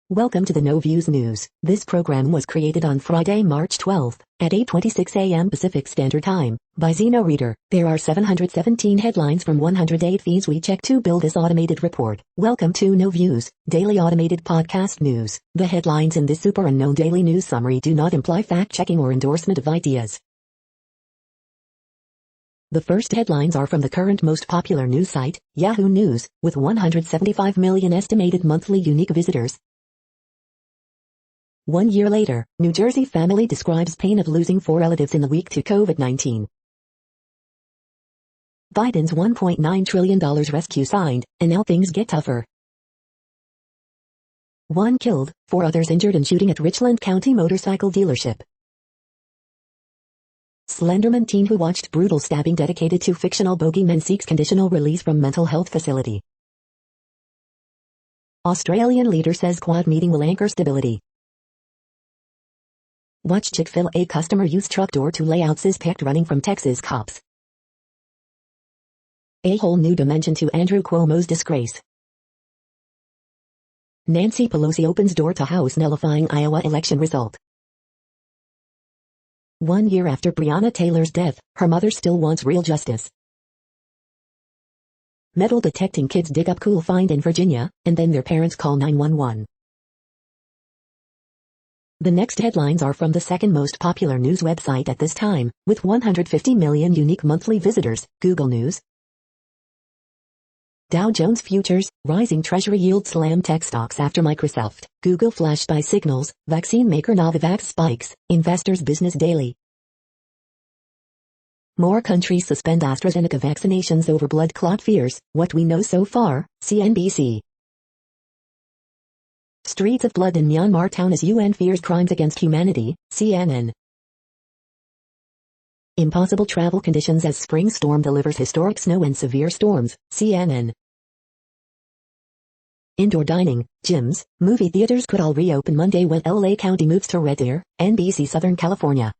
Welcome to the No Views News. This program was created on Friday, March 12th, at 8:26 a.m. Pacific Standard Time, by Zeno Reader. There are 717 headlines from 108 feeds we check to build this automated report. Welcome to No Views, daily automated podcast news. The headlines in this super unknown daily news summary do not imply fact-checking or endorsement of ideas. The first headlines are from the current most popular news site, Yahoo News, with 175 million estimated monthly unique visitors. 1 year later, New Jersey family describes pain of losing 4 relatives in the week to COVID-19. Biden's $1.9 trillion rescue signed, and now things get tougher. 1 killed, 4 others injured in shooting at Richland County motorcycle dealership. Slenderman teen who watched brutal stabbing dedicated to fictional bogeyman seeks conditional release from mental health facility. Australian leader says Quad meeting will anchor stability. Watch Chick-fil-A customer use truck door to layout says packed running from Texas cops. A whole new dimension to Andrew Cuomo's disgrace. Nancy Pelosi opens door to House nullifying Iowa election result. 1 year after Breonna Taylor's death, her mother still wants real justice. Metal detecting kids dig up cool find in Virginia, and then their parents call 911. The next headlines are from the second most popular news website at this time, with 150 million unique monthly visitors, Google News. Dow Jones Futures, rising Treasury yield slam tech stocks after Microsoft, Google flashed by signals, vaccine maker Novavax spikes, Investors Business Daily. More countries suspend AstraZeneca vaccinations over blood clot fears, what we know so far, CNBC. Streets of blood in Myanmar town as UN fears crimes against humanity, CNN. Impossible travel conditions as spring storm delivers historic snow and severe storms, CNN. Indoor dining, gyms, movie theaters could all reopen Monday when LA County moves to Red Air, NBC Southern California.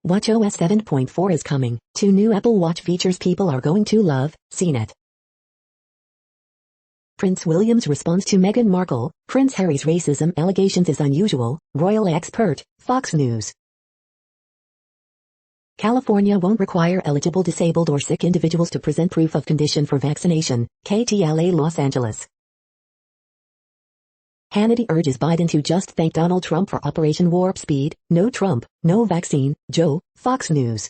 WatchOS 7.4 is coming, 2 new Apple Watch features people are going to love, CNET. Prince William's response to Meghan Markle, Prince Harry's racism allegations is unusual, royal expert, Fox News. California won't require eligible disabled or sick individuals to present proof of condition for vaccination, KTLA Los Angeles. Hannity urges Biden to just thank Donald Trump for Operation Warp Speed, no Trump, no vaccine, Joe, Fox News.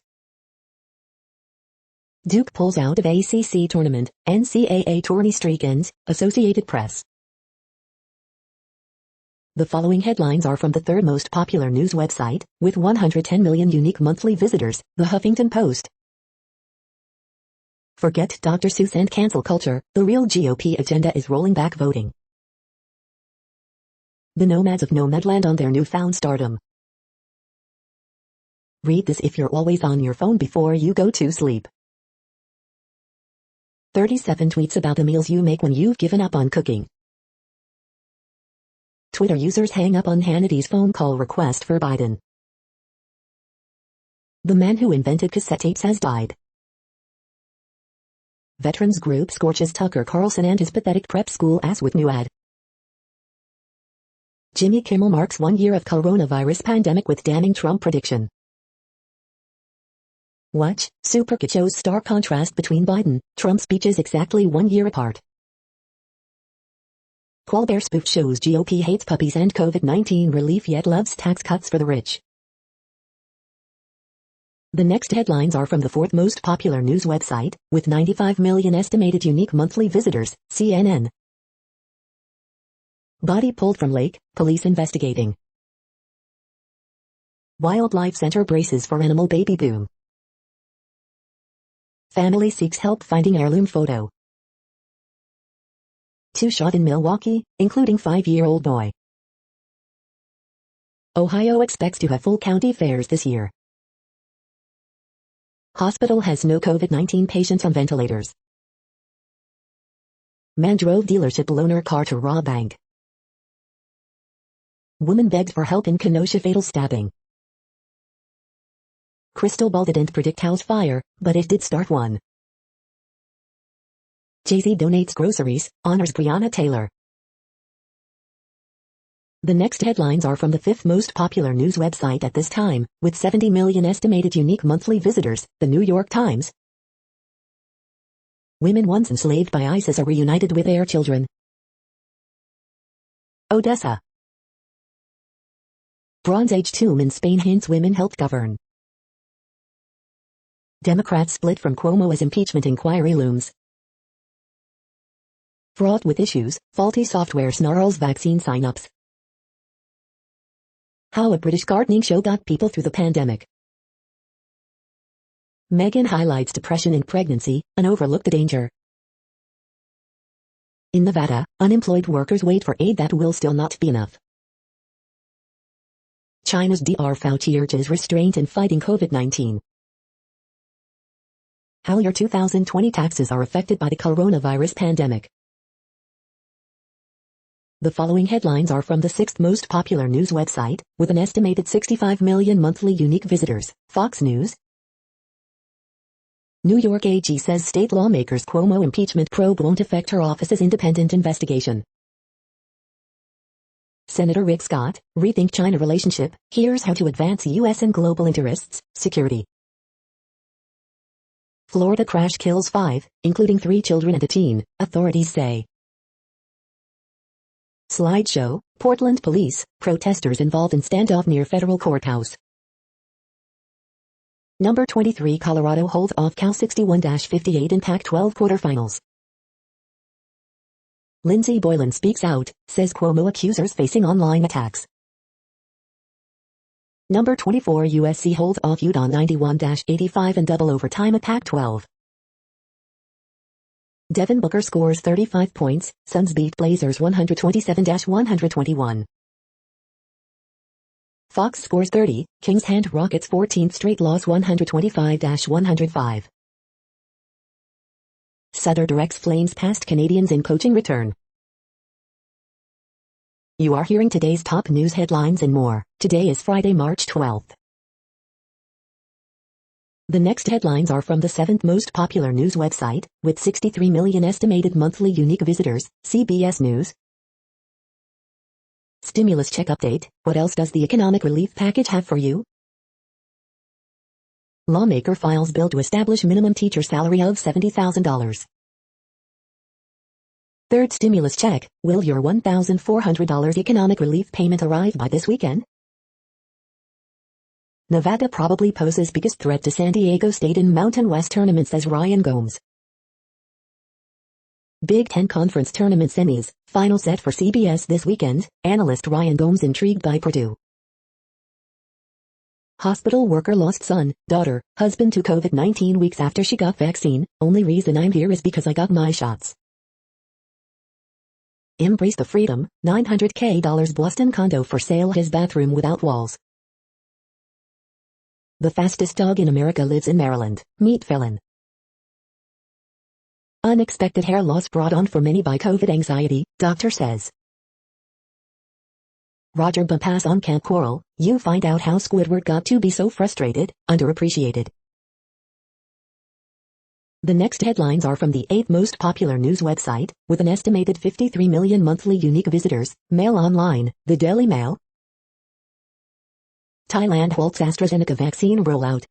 Duke pulls out of ACC tournament, NCAA tourney streak ends, Associated Press. The following headlines are from the third most popular news website, with 110 million unique monthly visitors, The Huffington Post. Forget Dr. Seuss and cancel culture, the real GOP agenda is rolling back voting. The nomads of Nomadland on their newfound stardom. Read this if you're always on your phone before you go to sleep. 37 tweets about the meals you make when you've given up on cooking. Twitter users hang up on Hannity's phone call request for Biden. The man who invented cassette tapes has died. Veterans group scorches Tucker Carlson and his pathetic prep school ass with new ad. Jimmy Kimmel marks 1 year of coronavirus pandemic with damning Trump prediction. Watch, Superkid shows stark contrast between Biden, Trump speeches exactly 1 year apart. Colbert spoof shows GOP hates puppies and COVID-19 relief yet loves tax cuts for the rich. The next headlines are from the fourth most popular news website, with 95 million estimated unique monthly visitors, CNN. Body pulled from lake, police investigating. Wildlife Center braces for animal baby boom. Family seeks help finding heirloom photo. 2 shot in Milwaukee, including 5-year-old boy. Ohio expects to have full county fairs this year. Hospital has no COVID-19 patients on ventilators. Man drove dealership loaner car to rob bank. Woman begged for help in Kenosha fatal stabbing. Crystal ball didn't predict house fire, but it did start one. Jay-Z donates groceries, honors Breonna Taylor. The next headlines are from the fifth most popular news website at this time, with 70 million estimated unique monthly visitors, the New York Times. Women once enslaved by ISIS are reunited with their children. Odessa. Bronze Age tomb in Spain hints women helped govern. Democrats split from Cuomo as impeachment inquiry looms. Fraught with issues, faulty software snarls vaccine sign-ups. How a British gardening show got people through the pandemic. Meghan highlights depression in pregnancy, an overlooked danger. In Nevada, unemployed workers wait for aid that will still not be enough. China's Dr. Fauci urges restraint in fighting COVID-19. How your 2020 taxes are affected by the coronavirus pandemic. The following headlines are from the sixth most popular news website, with an estimated 65 million monthly unique visitors, Fox News. New York AG says state lawmakers' Cuomo impeachment probe won't affect her office's independent investigation. Senator Rick Scott, Rethink China Relationship, here's how to advance U.S. and global interests, security. Florida crash kills 5, including 3 children and a teen, authorities say. Slideshow, Portland police, protesters involved in standoff near federal courthouse. Number 23 Colorado holds off Cal 61-58 in Pac-12 quarterfinals. Lindsey Boylan speaks out, says Cuomo accusers facing online attacks. Number 24 USC holds off Utah 91-85 in double overtime at Pac-12. Devin Booker scores 35 points, Suns beat Blazers 127-121. Fox scores 30, Kings hand Rockets 14th straight loss 125-105. Sutter directs Flames past Canadians in coaching return. You are hearing today's top news headlines and more. Today is Friday, March 12th. The next headlines are from the seventh most popular news website, with 63 million estimated monthly unique visitors, CBS News. Stimulus check update, what else does the economic relief package have for you? Lawmaker files bill to establish minimum teacher salary of $70,000. Third stimulus check, will your $1,400 economic relief payment arrive by this weekend? Nevada probably poses biggest threat to San Diego State in Mountain West tournament, says Ryan Gomes. Big Ten Conference Tournament semis, final set for CBS this weekend, analyst Ryan Gomes intrigued by Purdue. Hospital worker lost son, daughter, husband to COVID-19 weeks after she got vaccine, only reason I'm here is because I got my shots. Embrace the freedom, $900K Boston condo for sale, his bathroom without walls. The fastest dog in America lives in Maryland, meet felon. Unexpected hair loss brought on for many by COVID anxiety, doctor says. Roger Bumpass on Camp Coral, you find out how Squidward got to be so frustrated, underappreciated. The next headlines are from the 8th most popular news website, with an estimated 53 million monthly unique visitors, Mail Online, the Daily Mail. Thailand halts AstraZeneca vaccine rollout.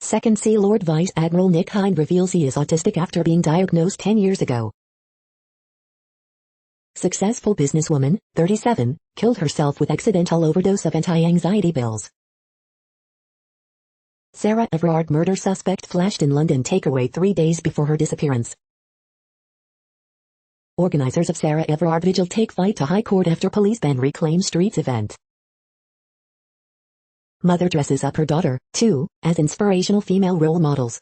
Second Sea Lord Vice Admiral Nick Hine reveals he is autistic after being diagnosed 10 years ago. Successful businesswoman, 37, killed herself with accidental overdose of anti-anxiety pills. Sarah Everard murder suspect flashed in London takeaway 3 days before her disappearance. Organizers of Sarah Everard Vigil take fight to High Court after police ban reclaim streets event. Mother dresses up her daughter, too, as inspirational female role models.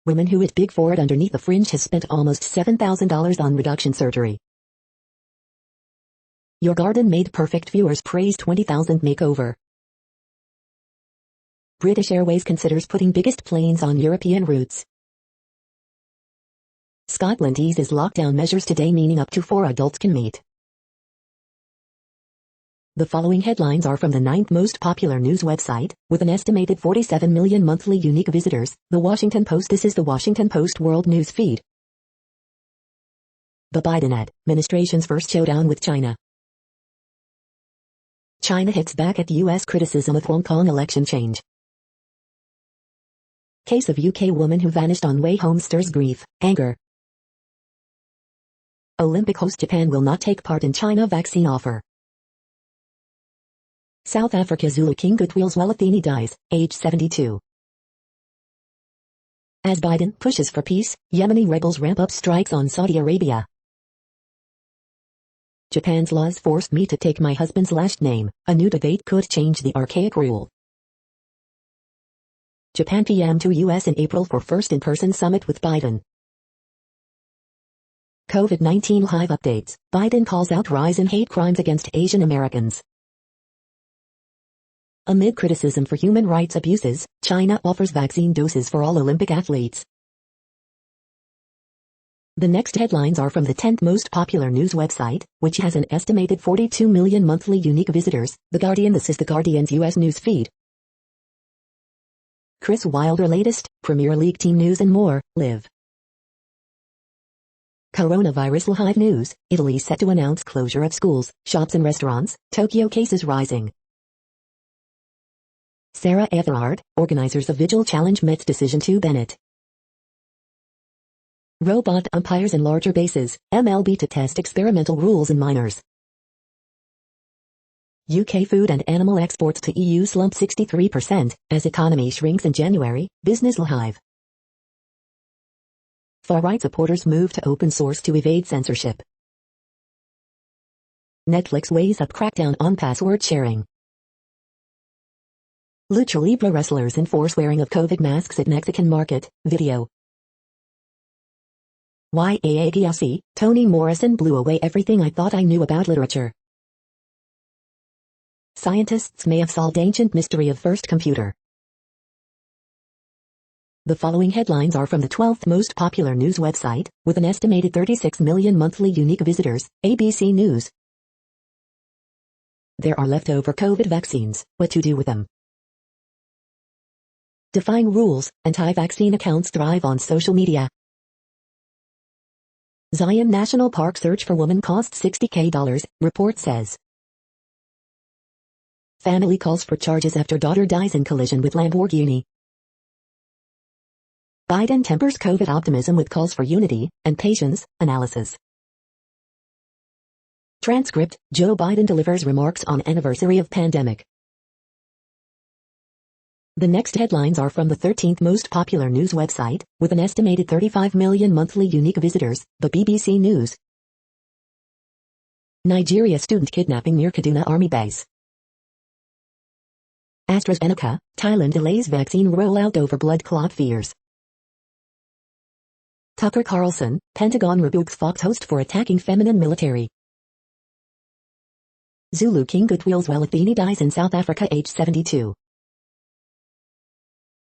Women who hit big for it underneath the fringe has spent almost $7,000 on reduction surgery. Your garden made perfect, viewers praise 20,000 makeover. British Airways considers putting biggest planes on European routes. Scotland eases lockdown measures today, meaning up to 4 adults can meet. The following headlines are from the 9th most popular news website, with an estimated 47 million monthly unique visitors, The Washington Post. This is the Washington Post World News Feed. The Biden administration's first showdown with China. China hits back at U.S. criticism of Hong Kong election change. Case of UK woman who vanished on way home stirs grief, anger. Olympic host Japan will not take part in China vaccine offer. South Africa Zulu king Goodwill's Welathini dies, age 72. As Biden pushes for peace, Yemeni rebels ramp up strikes on Saudi Arabia. Japan's laws forced me to take my husband's last name. A new debate could change the archaic rule. Japan PM to U.S. in April for first in-person summit with Biden. COVID-19 live updates. Biden calls out rise in hate crimes against Asian Americans. Amid criticism for human rights abuses, China offers vaccine doses for all Olympic athletes. The next headlines are from the 10th most popular news website, which has an estimated 42 million monthly unique visitors. The Guardian. This is The Guardian's U.S. news feed. Chris Wilder latest, Premier League team news and more, live. Coronavirus live news. Italy set to announce closure of schools, shops and restaurants. Tokyo cases rising. Sarah Everard, organizers of Vigil challenge Mets decision to Bennett. Robot umpires in larger bases, MLB to test experimental rules in minors. UK food and animal exports to EU slump 63% as economy shrinks in January. Business Live. Far-right supporters move to open source to evade censorship. Netflix weighs up crackdown on password sharing. Lucha Libre wrestlers enforce wearing of COVID masks at Mexican market. Video. YAAGLC, Toni Morrison blew away everything I thought I knew about literature. Scientists may have solved ancient mystery of first computer. The following headlines are from the 12th most popular news website, with an estimated 36 million monthly unique visitors. ABC News. There are leftover COVID vaccines, what to do with them? Defying rules, anti-vaccine accounts thrive on social media. Zion National Park search for woman costs $60,000, report says. Family calls for charges after daughter dies in collision with Lamborghini. Biden tempers COVID optimism with calls for unity and patience. Analysis. Transcript. Joe Biden delivers remarks on anniversary of pandemic. The next headlines are from the 13th most popular news website, with an estimated 35 million monthly unique visitors. The BBC News. Nigeria student kidnapping near Kaduna Army base. AstraZeneca, Thailand delays vaccine rollout over blood clot fears. Tucker Carlson, Pentagon rebukes Fox host for attacking feminine military. Zulu king Goodwill's Welathini dies in South Africa, age 72.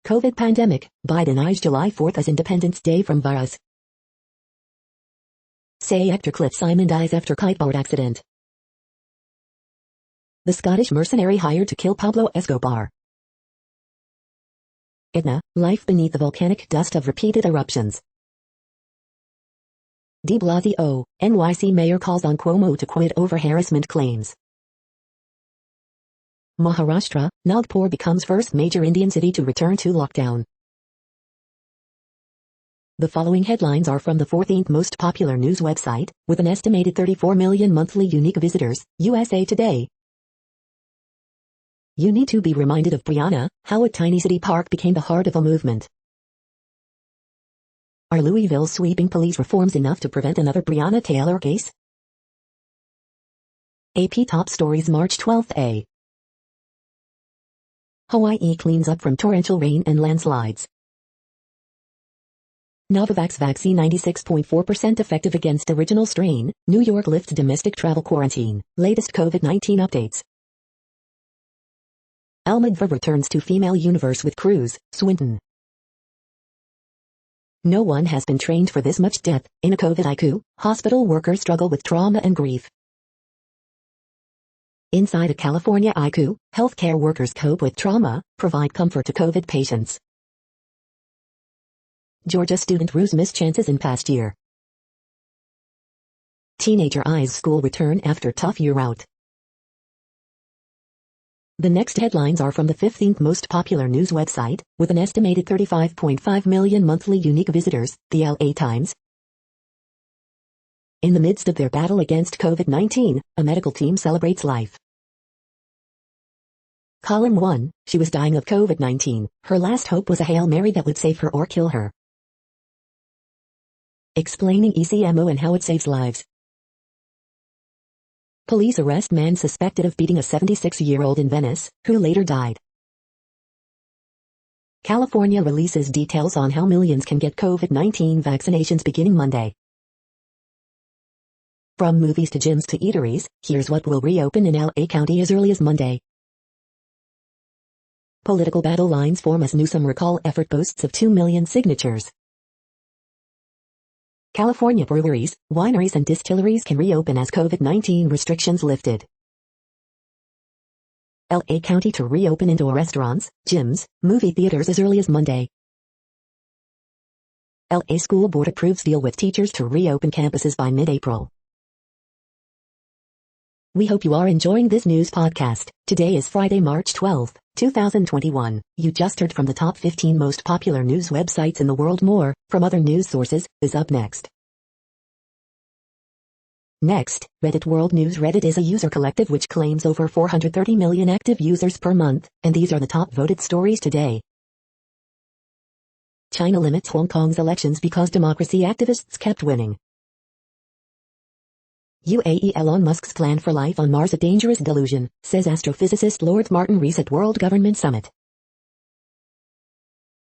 COVID pandemic, Biden eyes July 4th as Independence Day from virus. Say actor Cliff Simon dies after kiteboard accident. The Scottish mercenary hired to kill Pablo Escobar. Etna, life beneath the volcanic dust of repeated eruptions. De Blasio, NYC mayor calls on Cuomo to quit over harassment claims. Maharashtra, Nagpur becomes first major Indian city to return to lockdown. The following headlines are from the 14th most popular news website, with an estimated 34 million monthly unique visitors. USA Today. You need to be reminded of Brianna, how a tiny city park became the heart of a movement. Are Louisville's sweeping police reforms enough to prevent another Breonna Taylor case? AP Top Stories March 12th. Hawaii cleans up from torrential rain and landslides. Novavax vaccine 96.4% effective against original strain. New York lifts domestic travel quarantine. Latest COVID-19 updates. Almagva returns to female universe with Cruz, Swinton. No one has been trained for this much death. In a COVID ICU, hospital workers struggle with trauma and grief. Inside a California ICU, healthcare workers cope with trauma, provide comfort to COVID patients. Georgia student ruse missed chances in past year. Teenager eyes school return after tough year out. The next headlines are from the 15th most popular news website, with an estimated 35.5 million monthly unique visitors, the LA Times. In the midst of their battle against COVID-19, a medical team celebrates life. Column 1, she was dying of COVID-19. Her last hope was a Hail Mary that would save her or kill her. Explaining ECMO and how it saves lives. Police arrest man suspected of beating a 76-year-old in Venice, who later died. California releases details on how millions can get COVID-19 vaccinations beginning Monday. From movies to gyms to eateries, here's what will reopen in LA County as early as Monday. Political battle lines form as Newsom recall effort boasts of 2 million signatures. California breweries, wineries and distilleries can reopen as COVID-19 restrictions lifted. LA County to reopen indoor restaurants, gyms, movie theaters as early as Monday. LA School Board approves deal with teachers to reopen campuses by mid-April. We hope you are enjoying this news podcast. Today is Friday, March 12, 2021. You just heard from the top 15 most popular news websites in the world. More, from other news sources, is up next. Next, Reddit World News. Reddit is a user collective which claims over 430 million active users per month, and these are the top voted stories today. China limits Hong Kong's elections because democracy activists kept winning. UAE Elon Musk's plan for life on Mars a dangerous delusion, says astrophysicist Lord Martin Rees at World Government Summit.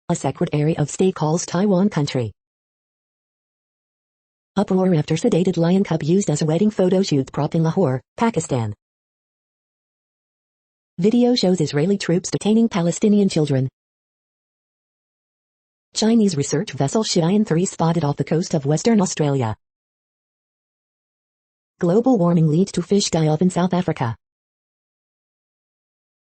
A Secretary of State calls Taiwan country. Uproar after sedated lion cub used as a wedding photo shoot prop in Lahore, Pakistan. Video shows Israeli troops detaining Palestinian children. Chinese research vessel Shiyan 3 spotted off the coast of Western Australia. Global warming leads to fish die-off in South Africa.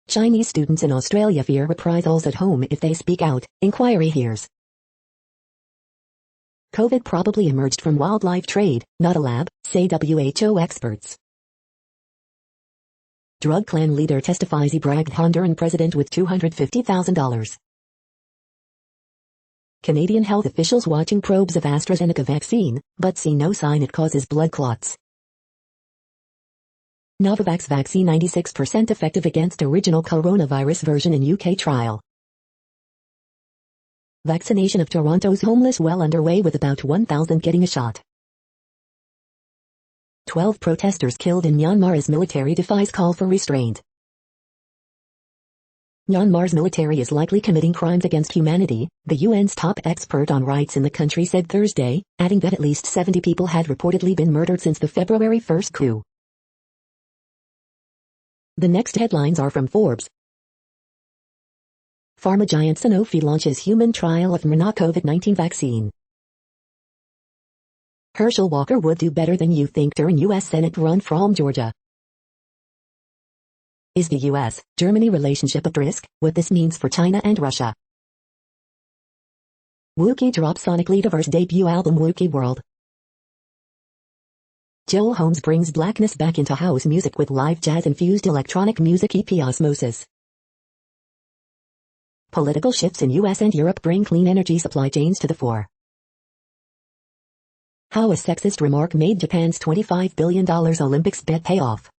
Chinese students in Australia fear reprisals at home if they speak out, inquiry hears. COVID probably emerged from wildlife trade, not a lab, say WHO experts. Drug clan leader testifies he bragged Honduran president with $250,000. Canadian health officials watching probes of AstraZeneca vaccine, but see no sign it causes blood clots. Novavax vaccine 96% effective against original coronavirus version in UK trial. Vaccination of Toronto's homeless well underway with about 1,000 getting a shot. 12 protesters killed in Myanmar as military defies call for restraint. Myanmar's military is likely committing crimes against humanity, the UN's top expert on rights in the country said Thursday, adding that at least 70 people had reportedly been murdered since the February 1 coup. The next headlines are from Forbes. Pharma giant Sanofi launches human trial of mRNA COVID-19 vaccine. Herschel Walker would do better than you think during U.S. Senate run from Georgia. Is the U.S.-Germany relationship at risk? What this means for China and Russia. Wookiee drops sonically diverse debut album Wookiee World. Joel Holmes brings blackness back into house music with live jazz-infused electronic music EP Osmosis. Political shifts in US and Europe bring clean energy supply chains to the fore. How a sexist remark made Japan's $25 billion Olympics bet pay off.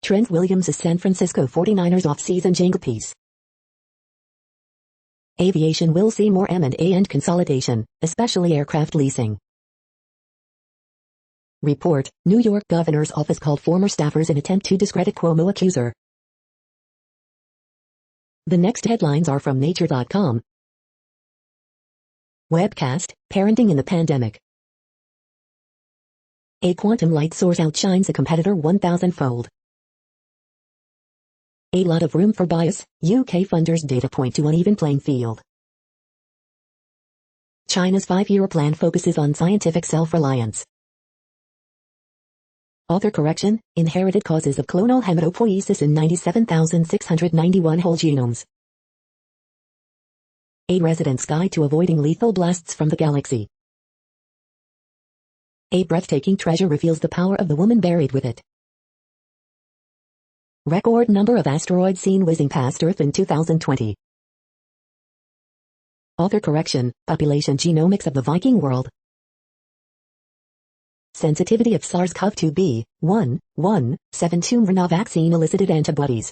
Trent Williams' San Francisco 49ers off-season jingle piece. Aviation will see more M&A and consolidation, especially aircraft leasing. Report, New York Governor's Office called former staffers in attempt to discredit Cuomo accuser. The next headlines are from Nature.com. Webcast, Parenting in the Pandemic. A quantum light source outshines a competitor 1,000-fold. A lot of room for bias, UK funders' data point to uneven playing field. China's 5-year plan focuses on scientific self-reliance. Author correction, inherited causes of clonal hematopoiesis in 97,691 whole genomes. A Resident's Guide to Avoiding Lethal Blasts from the Galaxy. A breathtaking treasure reveals the power of the woman buried with it. Record number of asteroids seen whizzing past Earth in 2020. Author correction, population genomics of the Viking world. Sensitivity of SARS-CoV-2 RNA vaccine elicited antibodies.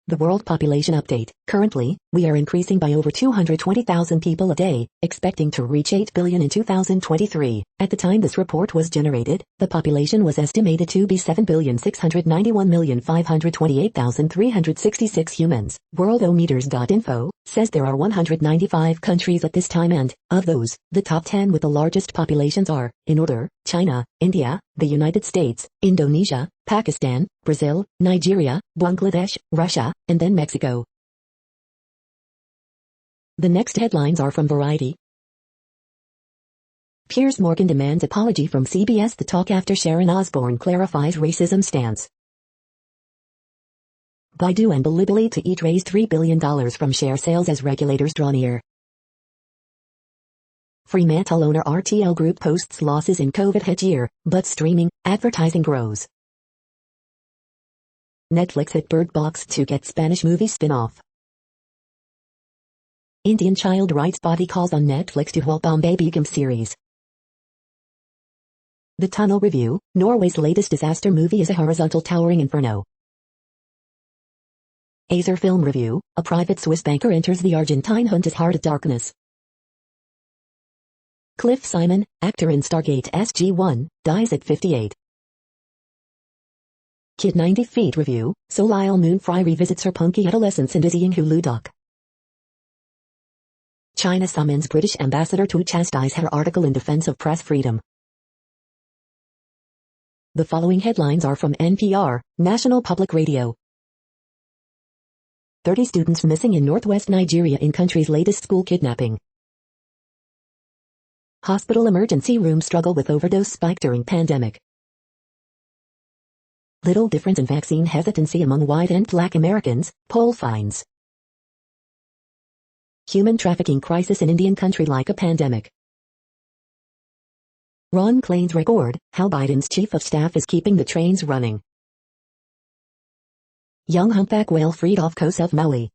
The World Population Update. Currently, we are increasing by over 220,000 people a day, expecting to reach 8 billion in 2023. At the time this report was generated, the population was estimated to be 7,691,528,366 humans. Worldometers.info says there are 195 countries at this time and, of those, the top 10 with the largest populations are, in order, China, India, the United States, Indonesia, Pakistan, Brazil, Nigeria, Bangladesh, Russia, and then Mexico. The next headlines are from Variety. Piers Morgan demands apology from CBS The Talk after Sharon Osbourne clarifies racism stance. Baidu and Bilibili to each raise $3 billion from share sales as regulators draw near. Fremantle owner RTL Group posts losses in COVID-hit year, but streaming, advertising grows. Netflix hit Bird Box to get Spanish movie spin-off. Indian child rights body calls on Netflix to halt Bombay Begum series. The Tunnel Review, Norway's latest disaster movie is a horizontal towering inferno. Azer Film Review, a private Swiss banker enters the Argentine junta's heart of darkness. Cliff Simon, actor in Stargate SG-1, dies at 58. Kid 90 Feet Review, Soleil Moon Frye revisits her punky adolescence in dizzying Hulu doc. China summons British ambassador to chastise her article in defense of press freedom. The following headlines are from NPR, National Public Radio. 30 students missing in northwest Nigeria in country's latest school kidnapping. Hospital emergency room struggle with overdose spike during pandemic. Little difference in vaccine hesitancy among white and black Americans, poll finds. Human trafficking crisis in Indian country like a pandemic. Ron Klain's record, how Biden's chief of staff is keeping the trains running. Young humpback whale freed off coast of Maui.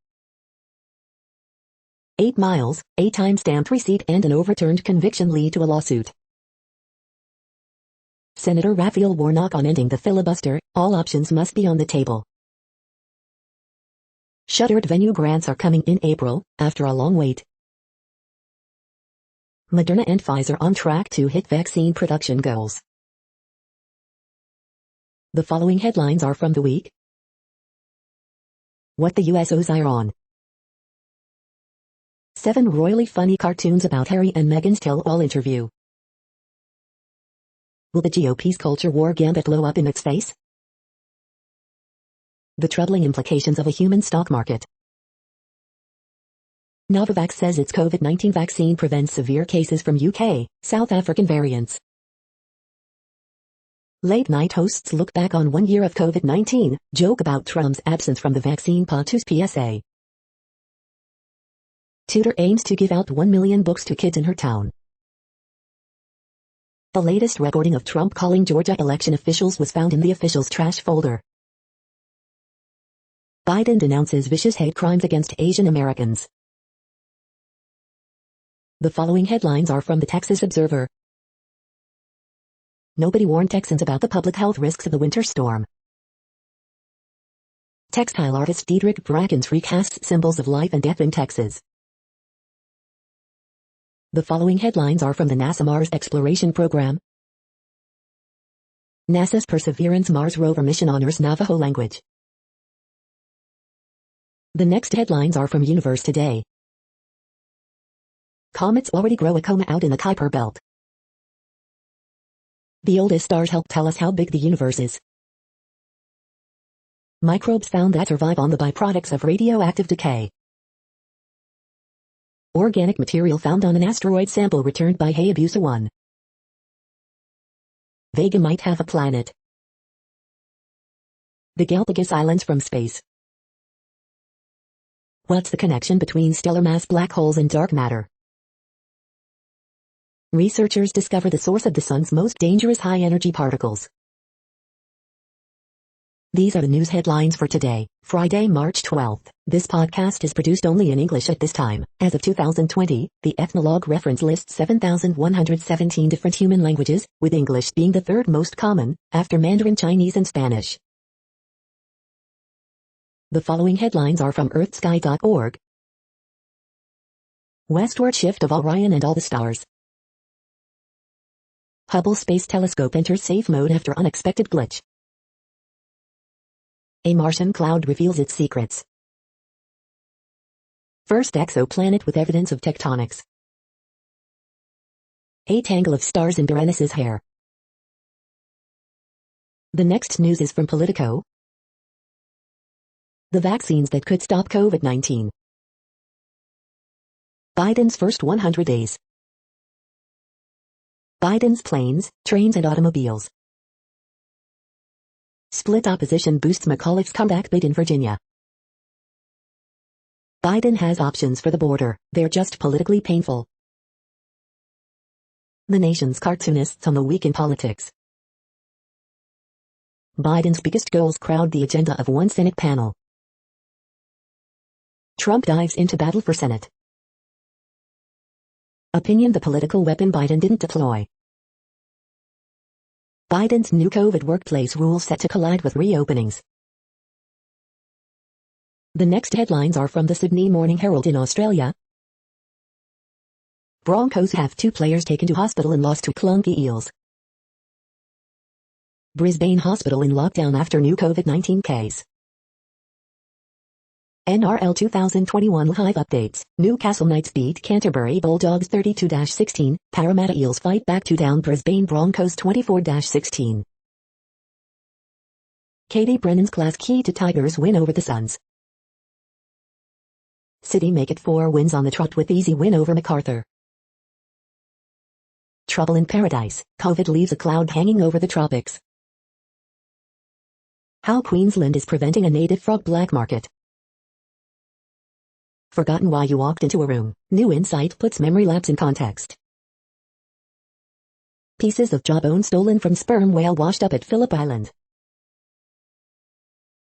8 miles, a time-stamped receipt and an overturned conviction lead to a lawsuit. Senator Raphael Warnock on ending the filibuster, all options must be on the table. Shuttered venue grants are coming in April, after a long wait. Moderna and Pfizer on track to hit vaccine production goals. The following headlines are from The Week. What the USOs are on. 7 royally funny cartoons about Harry and Meghan's tell-all interview. Will the GOP's culture war gambit blow up in its face? The troubling implications of a human stock market. Novavax says its COVID-19 vaccine prevents severe cases from UK, South African variants. Late-night hosts look back on 1 year of COVID-19, joke about Trump's absence from the vaccine PA2's PSA. Tutor aims to give out 1 million books to kids in her town. The latest recording of Trump calling Georgia election officials was found in the officials' trash folder. Biden denounces vicious hate crimes against Asian Americans. The following headlines are from the Texas Observer. Nobody warned Texans about the public health risks of the winter storm. Textile artist Diedrich Brackens recasts symbols of life and death in Texas. The following headlines are from the NASA Mars Exploration Program. NASA's Perseverance Mars rover mission honors Navajo language. The next headlines are from Universe Today. Comets already grow a coma out in the Kuiper Belt. The oldest stars help tell us how big the universe is. Microbes found that survive on the byproducts of radioactive decay. Organic material found on an asteroid sample returned by Hayabusa 1. Vega might have a planet. The Galapagos Islands from space. What's the connection between stellar mass black holes and dark matter? Researchers discover the source of the sun's most dangerous high-energy particles. These are the news headlines for today, Friday, March 12th. This podcast is produced only in English at this time. As of 2020, the Ethnologue reference lists 7,117 different human languages, with English being the third most common, after Mandarin Chinese and Spanish. The following headlines are from earthsky.org. Westward shift of Orion and all the stars. Hubble Space Telescope enters safe mode after unexpected glitch. A Martian cloud reveals its secrets. First exoplanet with evidence of tectonics. A tangle of stars in Berenice's hair. The next news is from Politico. The vaccines that could stop COVID-19. Biden's first 100 days. Biden's planes, trains and automobiles. Split opposition boosts McAuliffe's comeback bid in Virginia. Biden has options for the border, they're just politically painful. The nation's cartoonists on the week in politics. Biden's biggest goals crowd the agenda of one Senate panel. Trump dives into battle for Senate. Opinion: the political weapon Biden didn't deploy. Biden's new COVID workplace rules set to collide with reopenings. The next headlines are from the Sydney Morning Herald in Australia. Broncos have 2 players taken to hospital in loss to clunky eels. Brisbane hospital in lockdown after new COVID-19 case. NRL 2021 live updates. Newcastle Knights beat Canterbury Bulldogs 32-16. Parramatta Eels fight back to down Brisbane Broncos 24-16. Katie Brennan's class key to Tigers win over the Suns. City make it 4 wins on the trot with easy win over MacArthur. Trouble in paradise. COVID leaves a cloud hanging over the tropics. How Queensland is preventing a native frog black market. Forgotten why you walked into a room. New insight puts memory lapse in context. Pieces of jawbone stolen from sperm whale washed up at Phillip Island.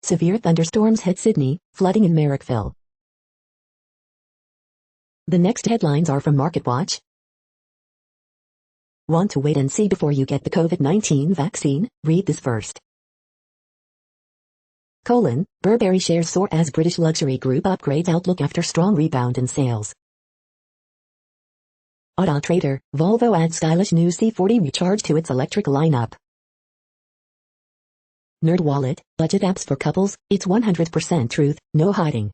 Severe thunderstorms hit Sydney, flooding in Marrickville. The next headlines are from MarketWatch. Want to wait and see before you get the COVID-19 vaccine? Read this first. Burberry shares soar as British luxury group upgrades outlook after strong rebound in sales. Auto Trader, Volvo adds stylish new C40 Recharge to its electric lineup. NerdWallet, budget apps for couples, it's 100% truth, no hiding.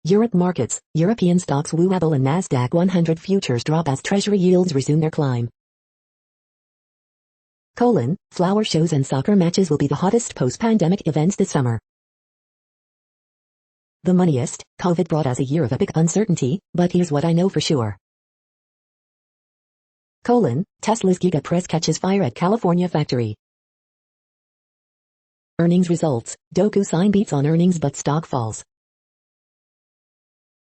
Europe markets, European stocks woo Apple and Nasdaq 100 futures drop as treasury yields resume their climb. Flower shows and soccer matches will be the hottest post-pandemic events this summer. The moneyest, COVID brought us a year of epic uncertainty, but here's what I know for sure. Tesla's Giga Press catches fire at California factory. Earnings results, DocuSign beats on earnings but stock falls.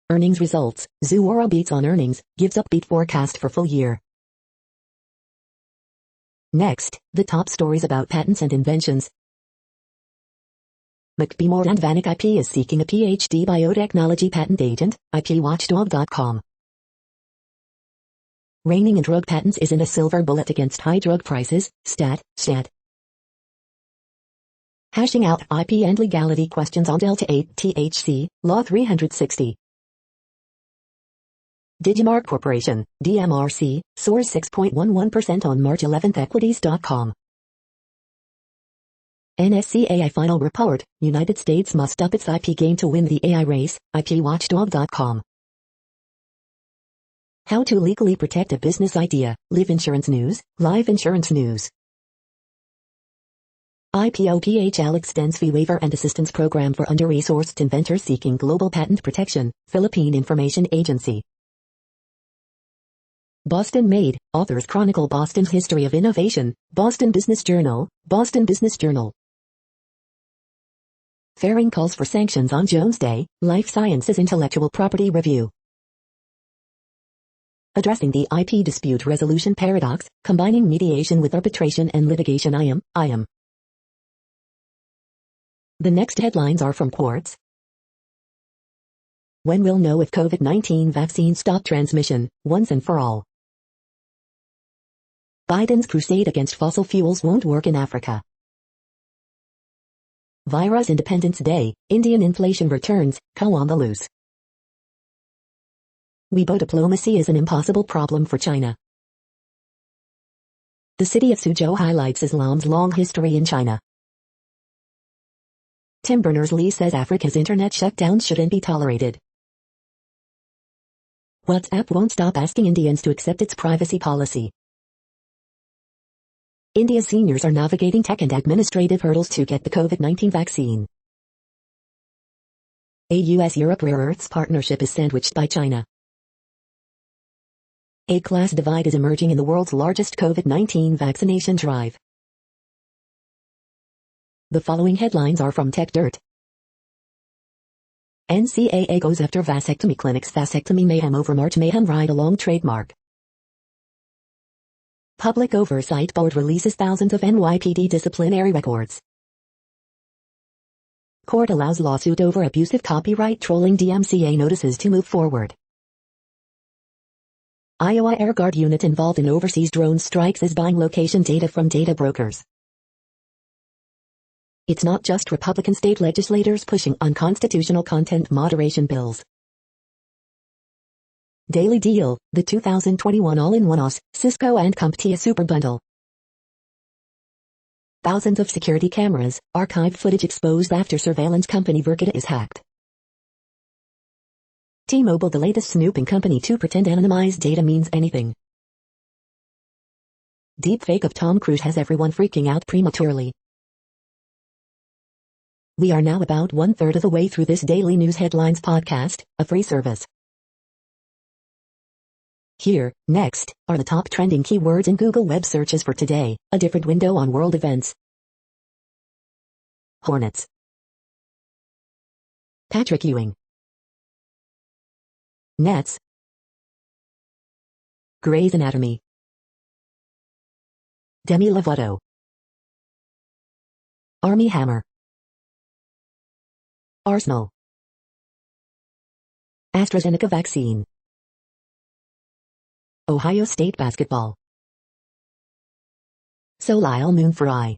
Earnings results, Zuora beats on earnings, gives upbeat forecast for full year. Next, the top stories about patents and inventions. McBeamore and Vanik IP is seeking a PhD biotechnology patent agent, IPWatchdog.com. Reining in drug patents isn't a silver bullet against high drug prices, stat. Hashing out IP and legality questions on Delta 8 THC, Law 360. Digimarc Corporation, DMRC, soars 6.11% on March 11. Equities.com. NSCAI Final Report, United States must up its IP game to win the AI race, IPWatchdog.com. How to legally protect a business idea, Live Insurance News, Live Insurance News. IPOPHL extends fee waiver and assistance program for under-resourced inventors seeking global patent protection, Philippine Information Agency. Boston Made, authors chronicle Boston's history of innovation, Boston Business Journal, Boston Business Journal. Faring calls for sanctions on Jones Day, Life Sciences Intellectual Property Review. Addressing the IP dispute resolution paradox, combining mediation with arbitration and litigation. I am. The next headlines are from Quartz. When we'll know if COVID-19 vaccines stop transmission, once and for all. Biden's crusade against fossil fuels won't work in Africa. Virus Independence Day, Indian inflation returns, co on the loose. Weibo diplomacy is an impossible problem for China. The city of Suzhou highlights Islam's long history in China. Tim Berners-Lee says Africa's internet shutdowns shouldn't be tolerated. WhatsApp won't stop asking Indians to accept its privacy policy. India's seniors are navigating tech and administrative hurdles to get the COVID-19 vaccine. A US-Europe rare earths partnership is sandwiched by China. A class divide is emerging in the world's largest COVID-19 vaccination drive. The following headlines are from TechDirt. NCAA goes after vasectomy clinics. Vasectomy mayhem over March. Mayhem ride-along trademark. Public Oversight Board releases thousands of NYPD disciplinary records. Court allows lawsuit over abusive copyright trolling. DMCA notices to move forward. Iowa Air Guard unit involved in overseas drone strikes is buying location data from data brokers. It's not just Republican state legislators pushing unconstitutional content moderation bills. Daily Deal, the 2021 all-in-one OS, Cisco and CompTIA Super Bundle. Thousands of security cameras, archived footage exposed after surveillance company Verkita is hacked. T-Mobile, the latest snooping company to pretend anonymized data means anything. Deepfake of Tom Cruise has everyone freaking out prematurely. We are now about 1/3 of the way through this daily news headlines podcast, a free service. Here, next, are the top trending keywords in Google web searches for today, a different window on world events. Hornets. Patrick Ewing. Nets. Grey's Anatomy. Demi Lovato. Army Hammer. Arsenal. AstraZeneca vaccine. Ohio State basketball. Solile Moon Fry.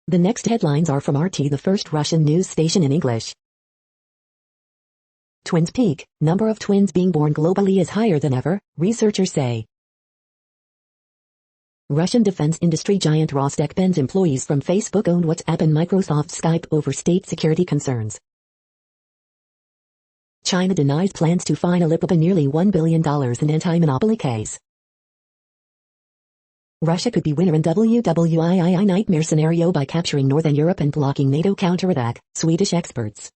The next headlines are from RT, the first Russian news station in English. Twins peak, number of twins being born globally is higher than ever, researchers say. Russian defense industry giant Rostec bans employees from Facebook-owned WhatsApp and Microsoft Skype over state security concerns. China denies plans to fine Alibaba nearly $1 billion in anti-monopoly case. Russia could be winner in WWII nightmare scenario by capturing Northern Europe and blocking NATO counterattack, Swedish experts.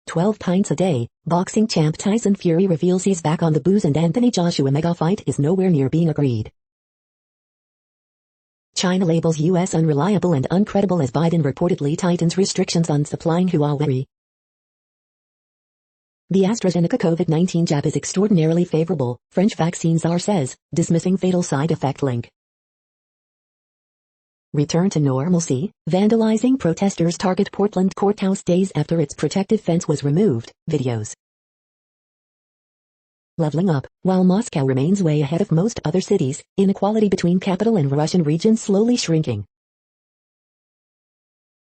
12 pints a day, boxing champ Tyson Fury reveals he's back on the booze and Anthony Joshua mega fight is nowhere near being agreed. China labels U.S. unreliable and uncredible as Biden reportedly tightens restrictions on supplying Huawei. The AstraZeneca COVID-19 jab is extraordinarily favorable, French vaccine czar says, dismissing fatal side effect link. Return to normalcy, vandalizing protesters target Portland courthouse days after its protective fence was removed, videos. Leveling up, while Moscow remains way ahead of most other cities, inequality between capital and Russian regions slowly shrinking.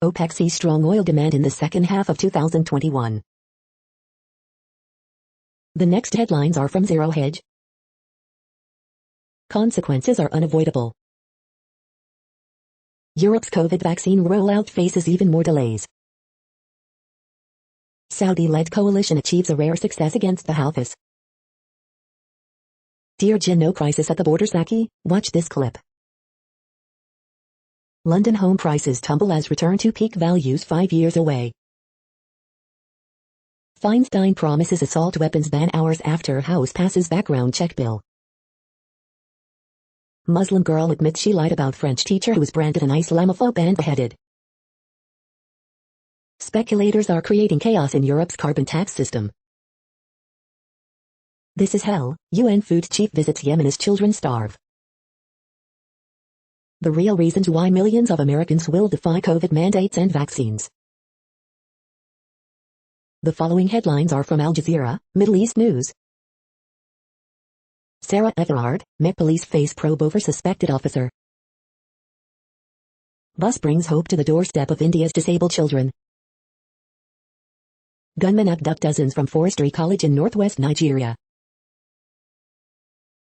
OPEC sees strong oil demand in the second half of 2021. The next headlines are from Zero Hedge. Consequences are unavoidable. Europe's COVID vaccine rollout faces even more delays. Saudi-led coalition achieves a rare success against the Houthis. Dear Jin, no crisis at the border. Saki, watch this clip. London home prices tumble as return to peak values 5 years away. Feinstein promises assault weapons ban hours after House passes background check bill. Muslim girl admits she lied about French teacher who was branded an Islamophobe and beheaded. Speculators are creating chaos in Europe's carbon tax system. This is hell. UN food chief visits Yemen as children starve. The real reasons why millions of Americans will defy COVID mandates and vaccines. The following headlines are from Al Jazeera, Middle East News. Sarah Everard, Met Police face probe over suspected officer. Bus brings hope to the doorstep of India's disabled children. Gunmen abduct dozens from Forestry College in northwest Nigeria.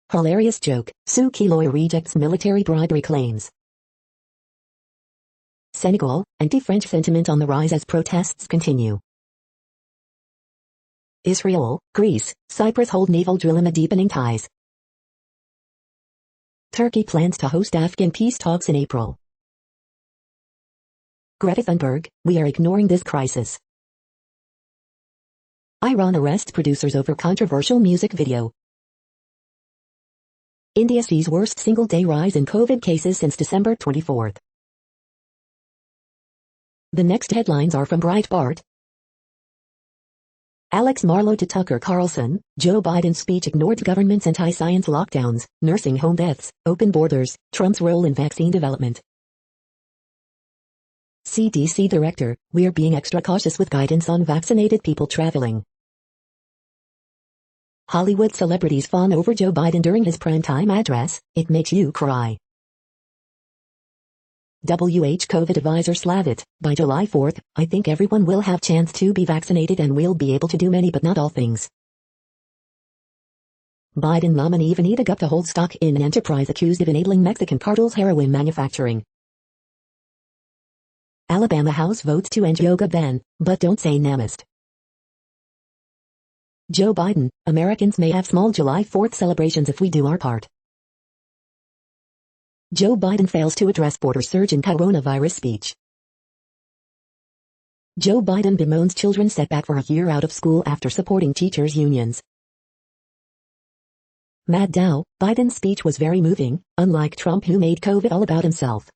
Hilarious joke, Sue Kiloy rejects military bribery claims. Senegal, anti-French sentiment on the rise as protests continue. Israel, Greece, Cyprus hold naval drill amid deepening ties. Turkey plans to host Afghan peace talks in April. Greta Thunberg, we are ignoring this crisis. Iran arrests producers over controversial music video. India sees worst single-day rise in COVID cases since December 24. The next headlines are from Breitbart. Alex Marlow to Tucker Carlson, Joe Biden's speech ignored government's anti-science lockdowns, nursing home deaths, open borders, Trump's role in vaccine development. CDC Director, we are being extra cautious with guidance on vaccinated people traveling. Hollywood celebrities fawn over Joe Biden during his primetime address, it makes you cry. WH COVID advisor Slavit, by July 4th, I think everyone will have chance to be vaccinated and we'll be able to do many but not all things. Biden nominee Vanita Gupta holds stock in an enterprise accused of enabling Mexican cartels heroin manufacturing. Alabama House votes to end yoga ban, but don't say namaste. Joe Biden, Americans may have small July 4th celebrations if we do our part. Joe Biden fails to address border surge in coronavirus speech. Joe Biden bemoans children's setback for a year out of school after supporting teachers' unions. Mad Dow, Biden's speech was very moving, unlike Trump who made COVID all about himself.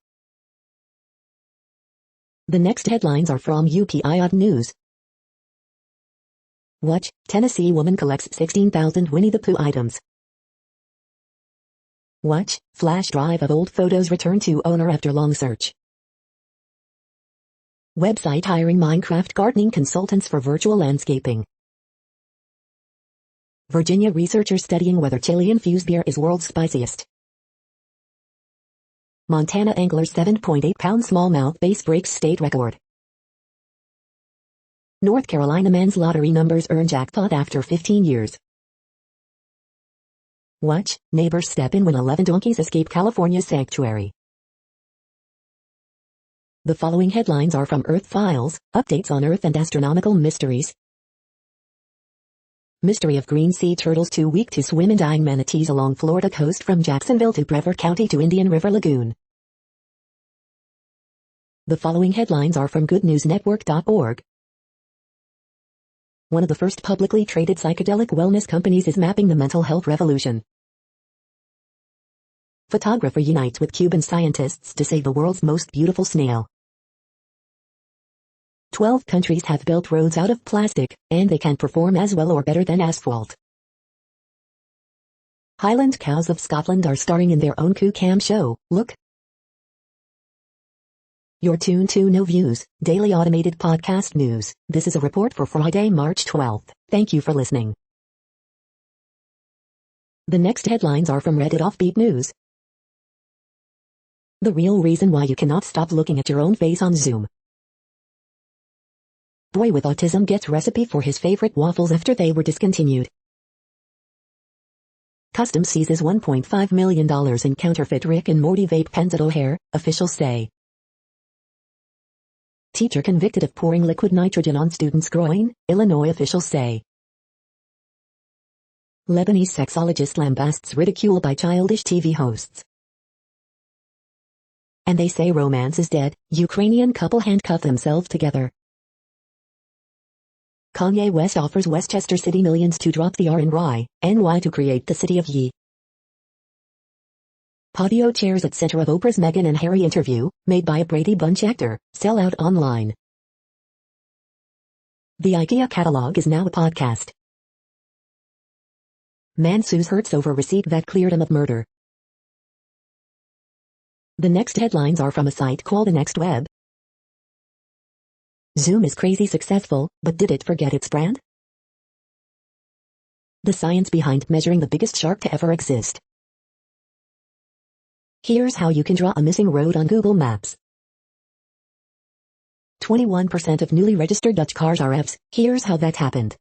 The next headlines are from UPI News. Watch, Tennessee woman collects 16,000 Winnie the Pooh items. Watch, flash drive of old photos returned to owner after long search. Website hiring Minecraft gardening consultants for virtual landscaping. Virginia researchers studying whether chili-infused beer is world's spiciest. Montana angler's 7.8-pound smallmouth bass breaks state record. North Carolina man's lottery numbers earn jackpot after 15 years. Watch, neighbors step in when 11 donkeys escape California's sanctuary. The following headlines are from Earth Files, updates on Earth and astronomical mysteries. Mystery of green sea turtles too weak to swim in dying manatees along Florida coast from Jacksonville to Brevard County to Indian River Lagoon. The following headlines are from goodnewsnetwork.org. One of the first publicly traded psychedelic wellness companies is mapping the mental health revolution. Photographer unites with Cuban scientists to save the world's most beautiful snail. 12 countries have built roads out of plastic, and they can perform as well or better than asphalt. Highland cows of Scotland are starring in their own Coo Cam show, look. You're tuned to No Views, daily automated podcast news. This is a report for Friday, March 12th. Thank you for listening. The next headlines are from Reddit Offbeat News. The real reason why you cannot stop looking at your own face on Zoom. Boy with autism gets recipe for his favorite waffles after they were discontinued. Customs seizes $1.5 million in counterfeit Rick and Morty vape pens at O'Hare, officials say. Teacher convicted of pouring liquid nitrogen on student's groin, Illinois officials say. Lebanese sexologist lambasts ridicule by childish TV hosts. And they say romance is dead, Ukrainian couple handcuff themselves together. Kanye West offers Westchester City millions to drop the R in Rye, NY to create the city of Ye. Patio chairs at center of Oprah's Meghan and Harry interview, made by a Brady Bunch actor, sell out online. The IKEA catalog is now a podcast. Man sues Hertz over receipt that cleared him of murder. The next headlines are from a site called The Next Web. Zoom is crazy successful, but did it forget its brand? The science behind measuring the biggest shark to ever exist. Here's how you can draw a missing road on Google Maps. 21% of newly registered Dutch cars are EVs. Here's how that happened.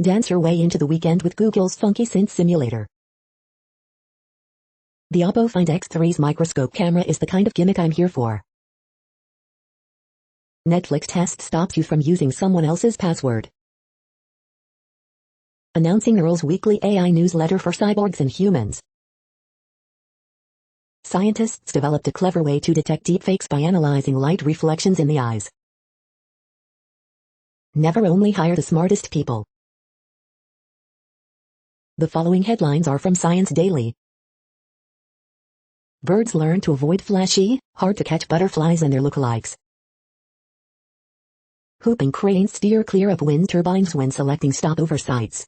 Dance your way into the weekend with Google's funky synth simulator. The Oppo Find X3's microscope camera is the kind of gimmick I'm here for. Netflix test stops you from using someone else's password. Announcing Earl's weekly AI newsletter for cyborgs and humans. Scientists developed a clever way to detect deepfakes by analyzing light reflections in the eyes. Never only hire the smartest people. The following headlines are from Science Daily. Birds learn to avoid flashy, hard-to-catch butterflies and their lookalikes. Whooping cranes steer clear of wind turbines when selecting stopover sites.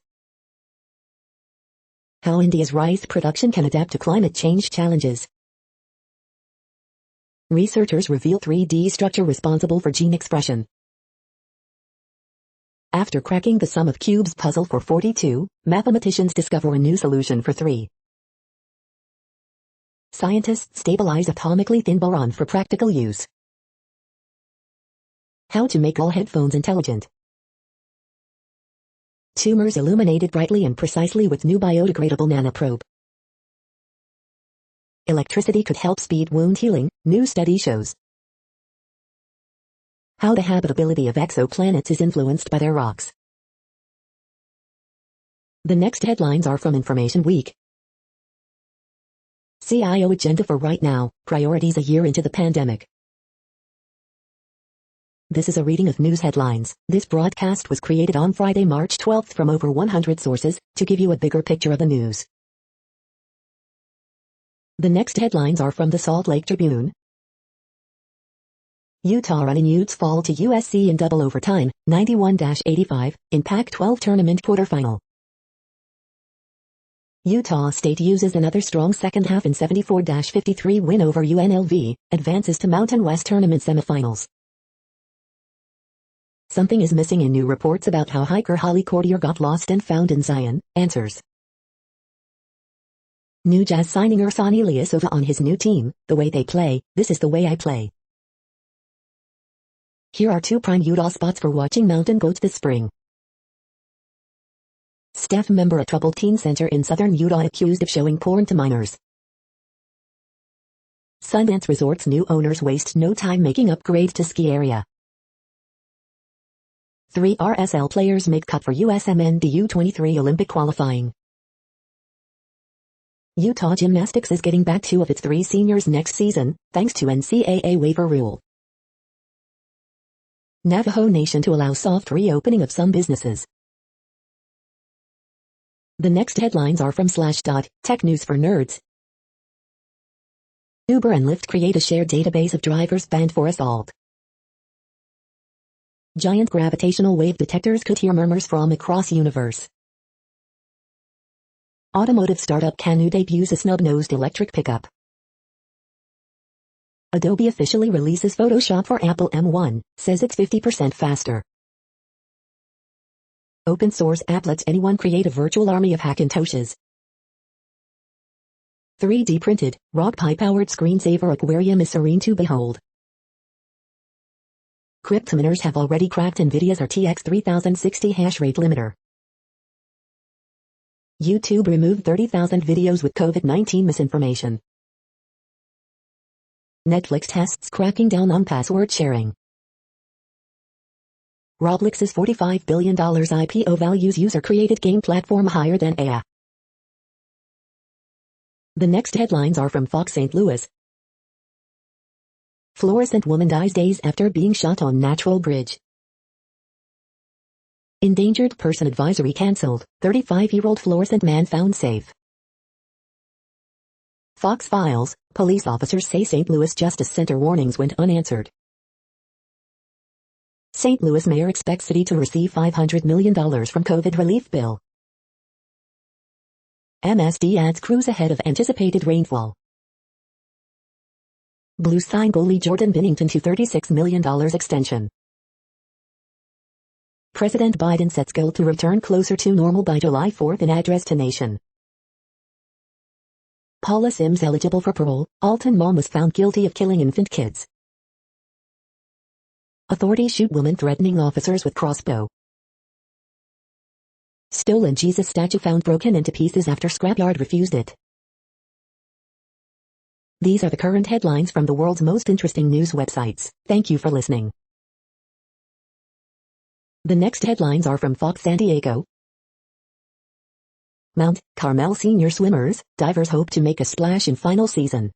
How India's rice production can adapt to climate change challenges. Researchers reveal 3D structure responsible for gene expression. After cracking the sum of cubes puzzle for 42, mathematicians discover a new solution for 3. Scientists stabilize atomically thin boron for practical use. How to make all headphones intelligent. Tumors illuminated brightly and precisely with new biodegradable nanoprobe. Electricity could help speed wound healing, new study shows. How the habitability of exoplanets is influenced by their rocks. The next headlines are from Information Week. CIO agenda for right now, priorities a year into the pandemic. This is a reading of news headlines. This broadcast was created on Friday, March 12th from over 100 sources, to give you a bigger picture of the news. The next headlines are from the Salt Lake Tribune. Utah running Utes fall to USC in double overtime, 91-85, in Pac-12 tournament quarterfinal. Utah State uses another strong second half in 74-53 win over UNLV, advances to Mountain West tournament semifinals. Something is missing in new reports about how hiker Holly Courtier got lost and found in Zion, answers. New Jazz signing Ersan Ilyasova on his new team, the way they play, this is the way I play. Here are 2 prime Utah spots for watching mountain goats this spring. Staff member at troubled teen center in southern Utah accused of showing porn to minors. Sundance Resort's new owners waste no time making upgrade to ski area. 3 RSL players make cut for USMNT U23 Olympic qualifying. Utah Gymnastics is getting back 2 of its 3 seniors next season, thanks to NCAA waiver rule. Navajo Nation to allow soft reopening of some businesses. The next headlines are from Slashdot, tech news for nerds. Uber and Lyft create a shared database of drivers banned for assault. Giant gravitational wave detectors could hear murmurs from across universe. Automotive startup Canoo debuts a snub-nosed electric pickup. Adobe officially releases Photoshop for Apple M1, says it's 50% faster. Open source app lets anyone create a virtual army of Hackintoshes. 3D printed, rock pie-powered screensaver aquarium is serene to behold. Crypto miners have already cracked NVIDIA's RTX 3060 hash rate limiter. YouTube removed 30,000 videos with COVID-19 misinformation. Netflix tests cracking down on password sharing. Roblox's $45 billion IPO values user-created game platform higher than AI. The next headlines are from Fox St. Louis. Fluorescent woman dies days after being shot on Natural Bridge. Endangered person advisory cancelled, 35-year-old fluorescent man found safe. Fox Files, police officers say St. Louis Justice Center warnings went unanswered. St. Louis mayor expects city to receive $500 million from COVID relief bill. MSD adds cruise ahead of anticipated rainfall. Blues sign goalie Jordan Binnington to $36 million extension. President Biden sets goal to return closer to normal by July 4 in address to nation. Paula Sims eligible for parole. Alton mom was found guilty of killing infant kids. Authorities shoot woman threatening officers with crossbow. Stolen Jesus statue found broken into pieces after scrapyard refused it. These are the current headlines from the world's most interesting news websites. Thank you for listening. The next headlines are from Fox San Diego. Mount Carmel senior swimmers, divers hope to make a splash in final season.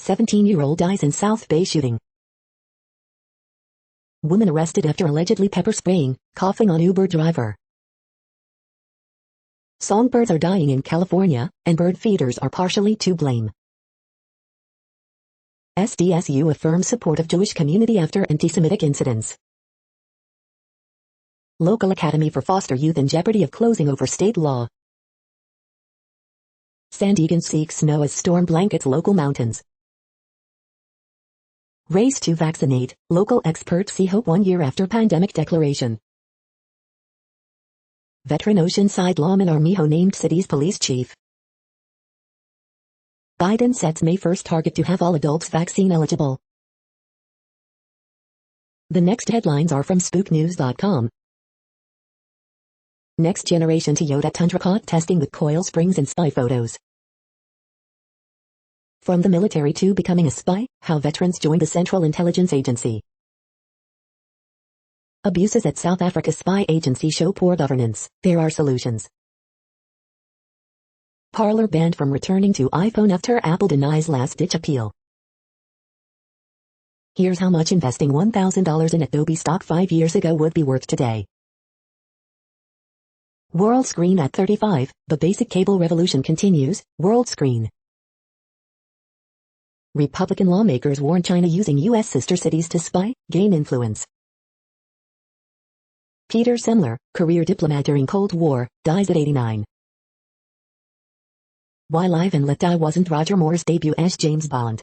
17-year-old dies in South Bay shooting. Woman arrested after allegedly pepper spraying, coughing on Uber driver. Songbirds are dying in California, and bird feeders are partially to blame. SDSU affirms support of Jewish community after anti-Semitic incidents. Local Academy for Foster Youth in jeopardy of closing over state law. San Diego seeks snow as storm blankets local mountains. Race to vaccinate, local experts see hope 1 year after pandemic declaration. Veteran Oceanside lawman Armijo named city's police chief. Biden sets May 1 target to have all adults vaccine eligible. The next headlines are from spooknews.com. Next generation Toyota Tundra caught testing with coil springs in spy photos. From the military to becoming a spy, how veterans joined the Central Intelligence Agency. Abuses at South Africa spy agency show poor governance. There are solutions. Parler banned from returning to iPhone after Apple denies last-ditch appeal. Here's how much investing $1,000 in Adobe stock 5 years ago would be worth today. World screen at 35, the basic cable revolution continues. World screen. Republican lawmakers warn China using U.S. sister cities to spy, gain influence. Peter Semler, career diplomat during Cold War, dies at 89. Why Live and Let Die wasn't Roger Moore's debut as James Bond.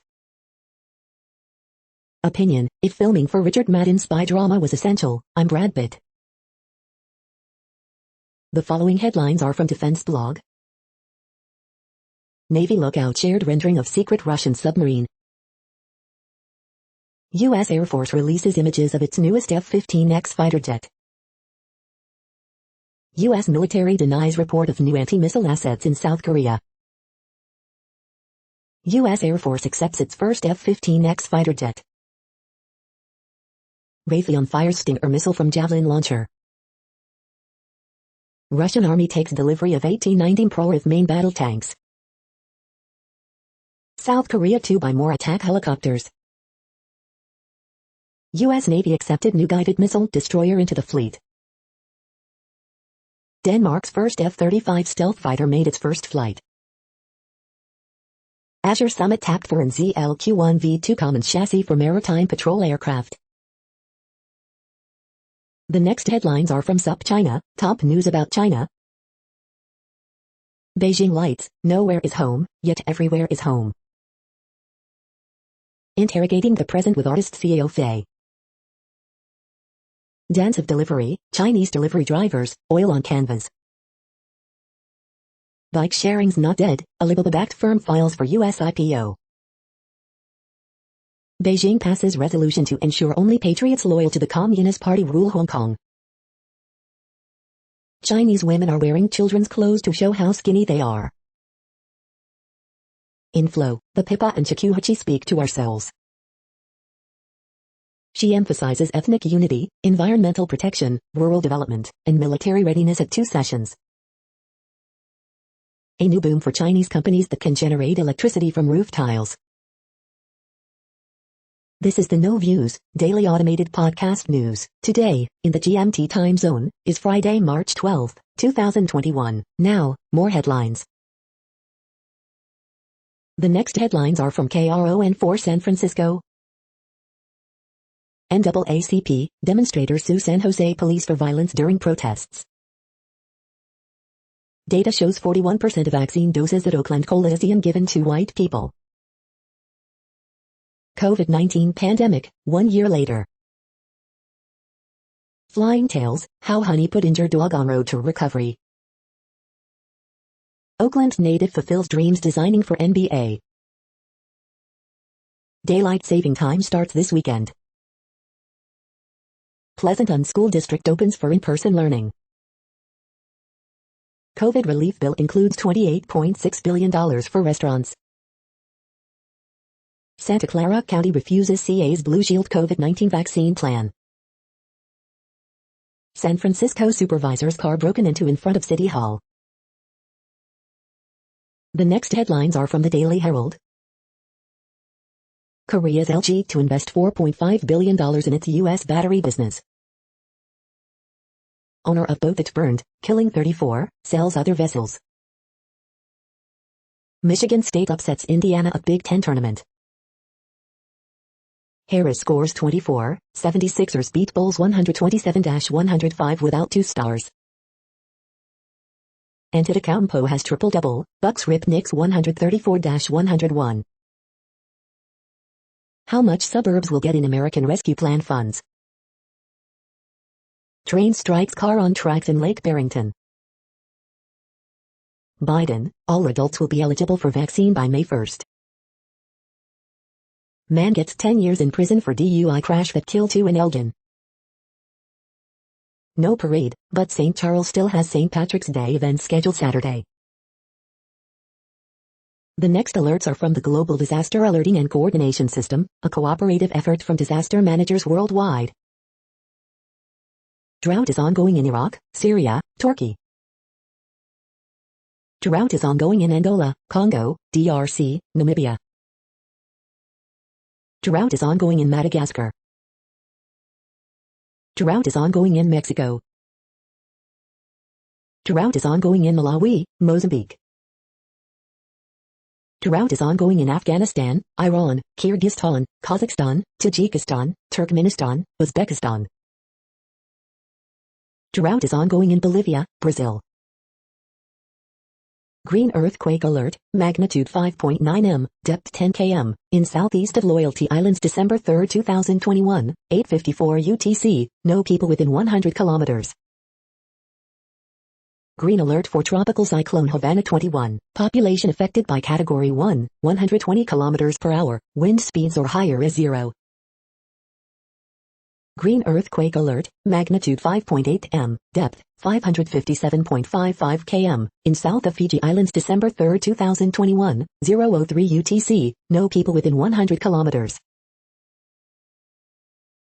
Opinion: if filming for Richard Madden's spy drama was essential, I'm Brad Pitt. The following headlines are from Defense Blog. Navy lookout shared rendering of secret Russian submarine. U.S. Air Force releases images of its newest F-15X fighter jet. U.S. military denies report of new anti-missile assets in South Korea. U.S. Air Force accepts its first F-15X fighter jet. Raytheon fires Stinger missile from Javelin launcher. Russian Army takes delivery of 18-19 Prorev main battle tanks. South Korea to buy more attack helicopters. U.S. Navy accepted new guided missile destroyer into the fleet. Denmark's first F-35 stealth fighter made its first flight. Azure Summit tapped for an ZLQ-1V2 common chassis for maritime patrol aircraft. The next headlines are from SupChina, top news about China. Beijing lights, nowhere is home, yet everywhere is home. Interrogating the present with artist CEO Fei. Dance of delivery, Chinese delivery drivers, oil on canvas. Bike sharing's not dead, Alibaba-backed firm files for US IPO. Beijing passes resolution to ensure only patriots loyal to the Communist Party rule Hong Kong. Chinese women are wearing children's clothes to show how skinny they are. Inflow, the Pippa and Shakuhachi speak to ourselves. She emphasizes ethnic unity, environmental protection, rural development, and military readiness at 2 sessions. A new boom for Chinese companies that can generate electricity from roof tiles. This is the No Views, daily automated podcast news. Today, in the GMT time zone, is Friday, March 12, 2021. Now, more headlines. The next headlines are from KRON4 San Francisco. NAACP, demonstrators sue San Jose police for violence during protests. Data shows 41% of vaccine doses at Oakland Coliseum given to white people. COVID-19 pandemic, 1 year later. Flying tails, how honey put injured dog on road to recovery. Oakland native fulfills dreams designing for NBA. Daylight saving time starts this weekend. Pleasanton School District opens for in-person learning. COVID relief bill includes $28.6 billion for restaurants. Santa Clara County refuses CA's Blue Shield COVID-19 vaccine plan. San Francisco supervisor's car broken into in front of City Hall. The next headlines are from the Daily Herald. Korea's LG to invest $4.5 billion in its U.S. battery business. Owner of boat that burned, killing 34, sells other vessels. Michigan State upsets Indiana at Big Ten tournament. Harris scores 24, 76ers beat Bulls 127-105 without 2 stars. Antetokounmpo has triple-double, Bucks rip Knicks 134-101. How much suburbs will get in American Rescue Plan funds? Train strikes car on tracks in Lake Barrington. Biden, all adults will be eligible for vaccine by May 1st. Man gets 10 years in prison for DUI crash that killed 2 in Elgin. No parade, but St. Charles still has St. Patrick's Day event scheduled Saturday. The next alerts are from the Global Disaster Alerting and Coordination System, a cooperative effort from disaster managers worldwide. Drought is ongoing in Iraq, Syria, Turkey. Drought is ongoing in Angola, Congo, DRC, Namibia. Drought is ongoing in Madagascar. Drought is ongoing in Mexico. Drought is ongoing in Malawi, Mozambique. Drought is ongoing in Afghanistan, Iran, Kyrgyzstan, Kazakhstan, Tajikistan, Turkmenistan, Uzbekistan. Drought is ongoing in Bolivia, Brazil. Green earthquake alert, magnitude 5.9 m, depth 10 km, in southeast of Loyalty Islands December 3, 2021, 8:54 UTC, no people within 100 kilometers. Green alert for tropical cyclone Havana 21, population affected by category 1, 120 kilometers per hour, wind speeds or higher is 0. Green earthquake alert, magnitude 5.8 m, depth 557.55 km, in south of Fiji Islands December 3, 2021, 0:03 UTC, no people within 100 kilometers.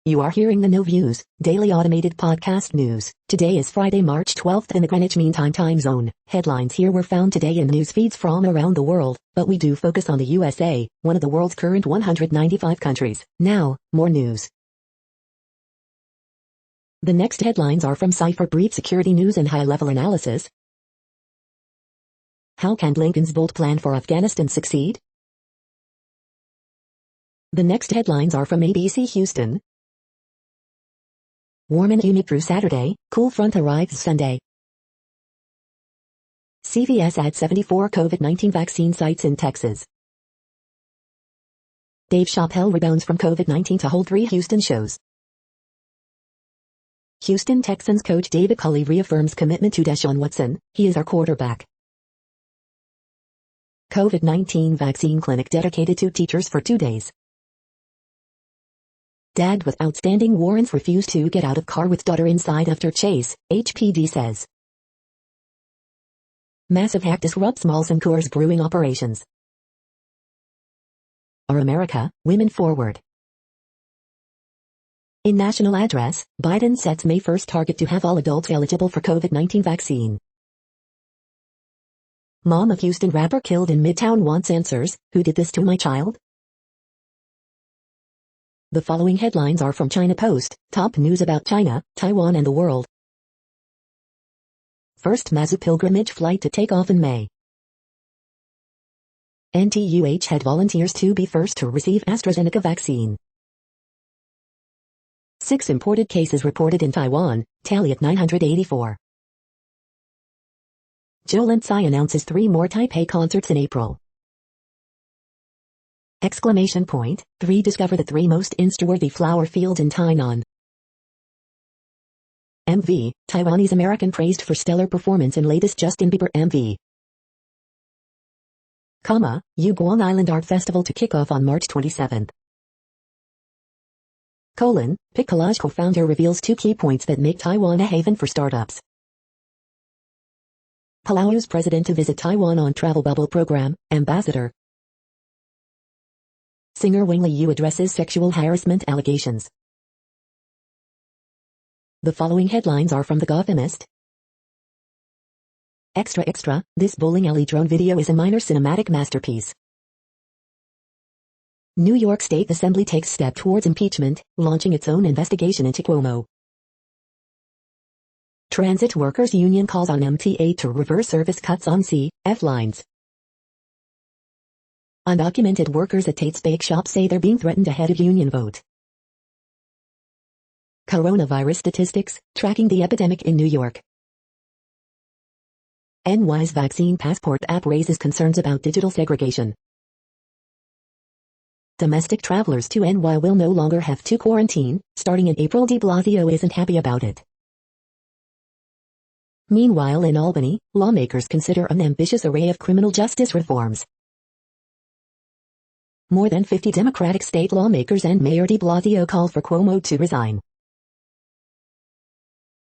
You are hearing the No Views, daily automated podcast news. Today is Friday, March 12th in the Greenwich Mean Time zone. Headlines here were found today in news feeds from around the world, but we do focus on the USA, one of the world's current 195 countries. Now, more news. The next headlines are from Cypher Brief Security News and High-Level Analysis. How can Blinken's bold plan for Afghanistan succeed? The next headlines are from ABC Houston. Warm and humid through Saturday, cool front arrives Sunday. CVS adds 74 COVID-19 vaccine sites in Texas. Dave Chappelle rebounds from COVID-19 to hold 3 Houston shows. Houston Texans coach David Culley reaffirms commitment to Deshaun Watson, he is our quarterback. COVID-19 vaccine clinic dedicated to teachers for 2 days. Dad with outstanding warrants refused to get out of car with daughter inside after chase, HPD says. Massive hack disrupts Molson Coors brewing operations. Our America, Women Forward. In national address, Biden sets May 1st target to have all adults eligible for COVID-19 vaccine. Mom of Houston rapper killed in Midtown wants answers, who did this to my child? The following headlines are from China Post, top news about China, Taiwan and the world. First Mazu pilgrimage flight to take off in May. NTUH had volunteers to be first to receive AstraZeneca vaccine. 6 imported cases reported in Taiwan, tally at 984. Joe Lindsay announces 3 more Taipei concerts in April. Exclamation point, 3 discover the 3 most insta-worthy flower fields in Tainan. MV, Taiwanese American praised for stellar performance in latest Justin Bieber MV. Comma, Guang Island Art Festival to kick off on March 27th. Colon, Piccolage co-founder reveals 2 key points that make Taiwan a haven for startups. Palau's president to visit Taiwan on travel bubble program, ambassador. Singer Wang Liu addresses sexual harassment allegations. The following headlines are from The Gothamist. Extra extra, this bowling alley drone video is a minor cinematic masterpiece. New York State Assembly takes step towards impeachment, launching its own investigation into Cuomo. Transit Workers Union calls on MTA to reverse service cuts on C.F. lines. Undocumented workers at Tate's Bake Shop say they're being threatened ahead of union vote. Coronavirus statistics, tracking the epidemic in New York. NY's vaccine passport app raises concerns about digital segregation. Domestic travelers to NY will no longer have to quarantine, starting in April. De Blasio isn't happy about it. Meanwhile in Albany, lawmakers consider an ambitious array of criminal justice reforms. More than 50 Democratic state lawmakers and Mayor de Blasio call for Cuomo to resign.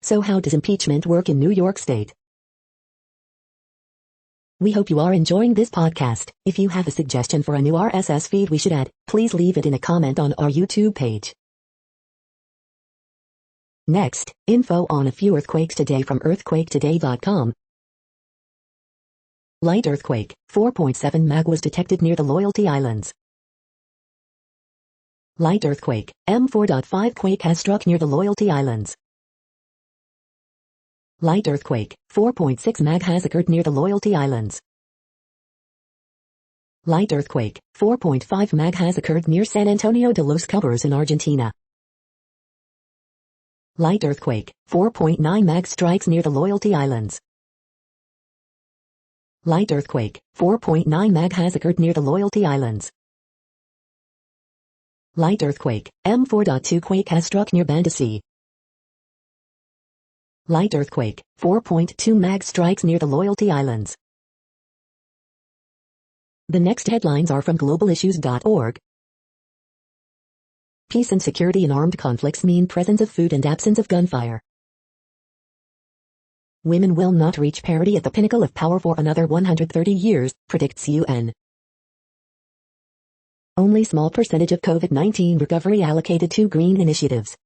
So how does impeachment work in New York State? We hope you are enjoying this podcast. If you have a suggestion for a new RSS feed we should add, please leave it in a comment on our YouTube page. Next, info on a few earthquakes today from earthquaketoday.com. Light earthquake, 4.7 mag was detected near the Loyalty Islands. Light earthquake, M4.5 quake has struck near the Loyalty Islands. Light earthquake, 4.6 mag has occurred near the Loyalty Islands. Light earthquake, 4.5 mag has occurred near San Antonio de los Cobos in Argentina. Light earthquake, 4.9 mag strikes near the Loyalty Islands. Light earthquake, 4.9 mag has occurred near the Loyalty Islands. Light earthquake, M4.2 quake has struck near Bandasi. Light earthquake, 4.2 mag strikes near the Loyalty Islands. The next headlines are from globalissues.org. Peace and security in armed conflicts mean presence of food and absence of gunfire. Women will not reach parity at the pinnacle of power for another 130 years, predicts UN. Only small percentage of COVID-19 recovery allocated to green initiatives.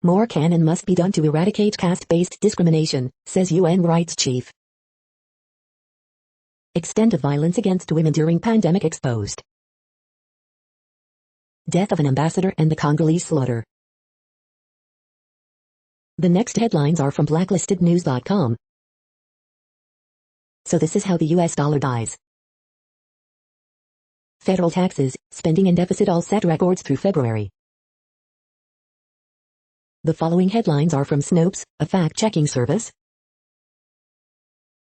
More can and must be done to eradicate caste-based discrimination, says UN rights chief. Extent of violence against women during pandemic exposed. Death of an ambassador and the Congolese slaughter. The next headlines are from blacklistednews.com. So this is how the US dollar dies. Federal taxes, spending and deficit all set records through February. The following headlines are from Snopes, a fact-checking service.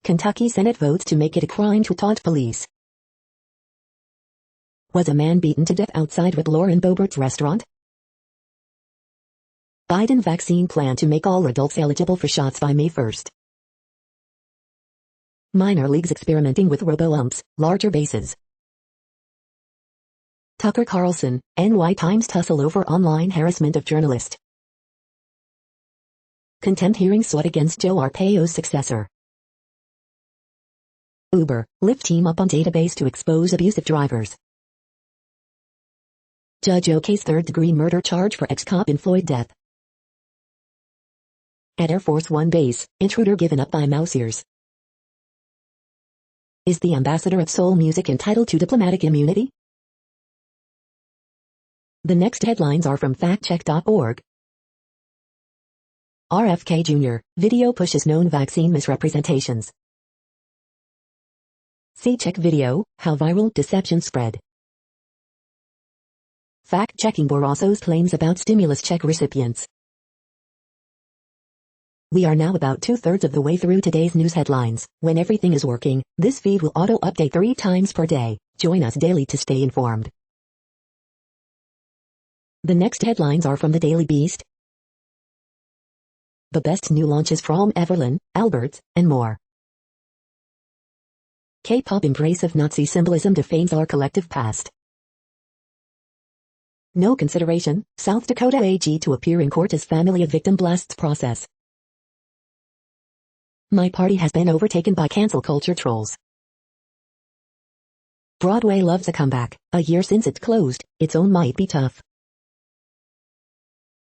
Kentucky Senate votes to make it a crime to taunt police. Was a man beaten to death outside with Lauren Boebert's restaurant? Biden vaccine plan to make all adults eligible for shots by May 1st. Minor leagues experimenting with robo-umps, larger bases. Tucker Carlson, NY Times tussle over online harassment of journalist. Contempt hearing sought against Joe Arpaio's successor. Uber, Lyft team up on database to expose abusive drivers. Judge OK's third-degree murder charge for ex-cop in Floyd death. At Air Force One base, intruder given up by mouse ears. Is the ambassador of soul music entitled to diplomatic immunity? The next headlines are from factcheck.org. RFK Jr., video pushes known vaccine misrepresentations. C-check video, how viral deception spread. Fact-checking Barroso's claims about stimulus check recipients. We are now about 2/3 of the way through today's news headlines. When everything is working, this feed will auto-update 3 times per day. Join us daily to stay informed. The next headlines are from the Daily Beast. The best new launches from Everlyn, Alberts, and more. K-pop embrace of Nazi symbolism defames our collective past. No consideration, South Dakota AG to appear in court as family of victim blasts process. My party has been overtaken by cancel culture trolls. Broadway loves a comeback. A year since it closed, its own might be tough.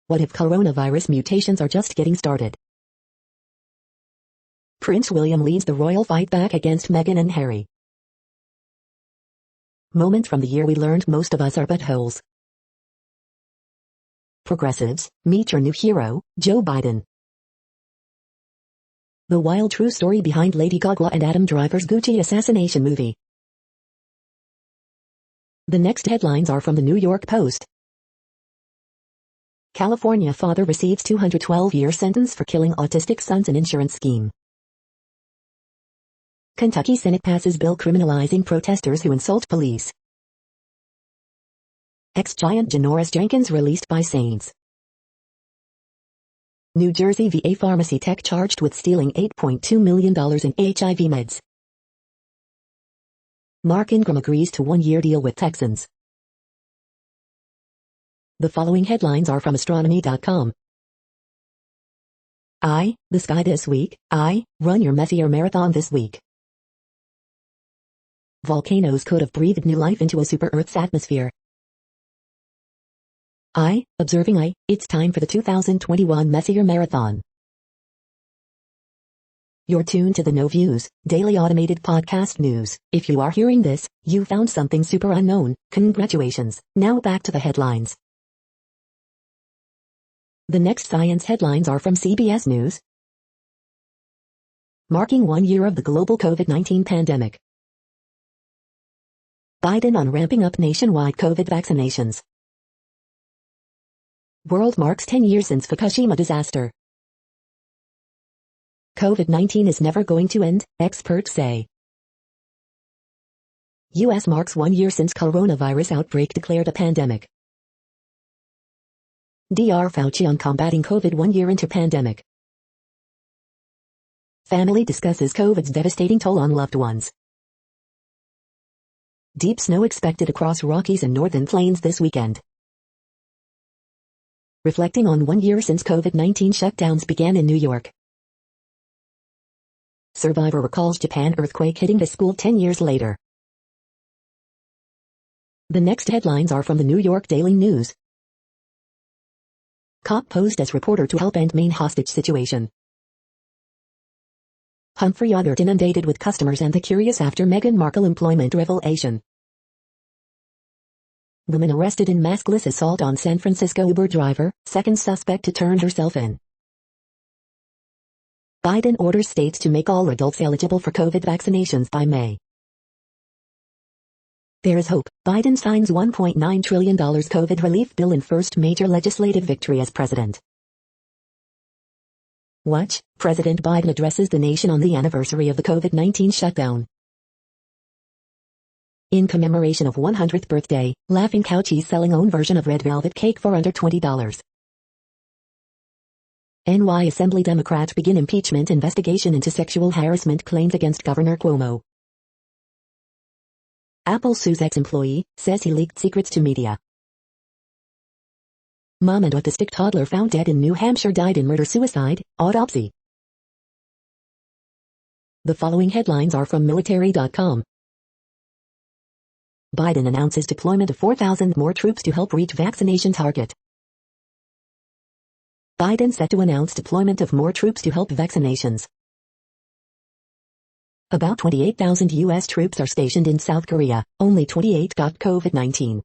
What if coronavirus mutations are just getting started? Prince William leads the royal fight back against Meghan and Harry. Moment from the year we learned most of us are buttholes. Progressives, meet your new hero, Joe Biden. The wild true story behind Lady Gaga and Adam Driver's Gucci assassination movie. The next headlines are from the New York Post. California father receives 212-year sentence for killing autistic son's an insurance scheme. Kentucky Senate passes bill criminalizing protesters who insult police. Ex-giant Janoris Jenkins released by Saints. New Jersey VA pharmacy tech charged with stealing $8.2 million in HIV meds. Mark Ingram agrees to one-year deal with Texans. The following headlines are from astronomy.com. The sky this week. Run your messier marathon this week. Volcanoes could have breathed new life into a super-Earth's atmosphere. Observing it's time for the 2021 Messier Marathon. You're tuned to the No Views, daily automated podcast news. If you are hearing this, you found something super unknown. Congratulations. Now back to the headlines. The next science headlines are from CBS News. Marking 1 year of the global COVID-19 pandemic. Biden on ramping up nationwide COVID vaccinations. World marks 10 years since Fukushima disaster. COVID-19 is never going to end, experts say. U.S. marks 1 year since coronavirus outbreak declared a pandemic. Dr. Fauci on combating COVID 1 year into pandemic. Family discusses COVID's devastating toll on loved ones. Deep snow expected across Rockies and Northern Plains this weekend. Reflecting on 1 year since COVID-19 shutdowns began in New York. Survivor recalls Japan earthquake hitting the school 10 years later. The next headlines are from the New York Daily News. Cop posed as reporter to help end main hostage situation. Humphrey Yogurt inundated with customers and the curious after Meghan Markle employment revelation. Woman arrested in maskless assault on San Francisco Uber driver, second suspect to turn herself in. Biden orders states to make all adults eligible for COVID vaccinations by May. There is hope. Biden signs $1.9 trillion COVID relief bill in first major legislative victory as president. Watch, President Biden addresses the nation on the anniversary of the COVID-19 shutdown. In commemoration of 100th birthday, Laughing Couchies selling own version of red velvet cake for under $20. NY Assembly Democrats begin impeachment investigation into sexual harassment claims against Governor Cuomo. Apple sues ex-employee, says he leaked secrets to media. Mom and autistic toddler found dead in New Hampshire died in murder-suicide, autopsy. The following headlines are from military.com. Biden announces deployment of 4,000 more troops to help reach vaccination target. Biden set to announce deployment of more troops to help vaccinations. About 28,000 U.S. troops are stationed in South Korea, only 28 got COVID-19.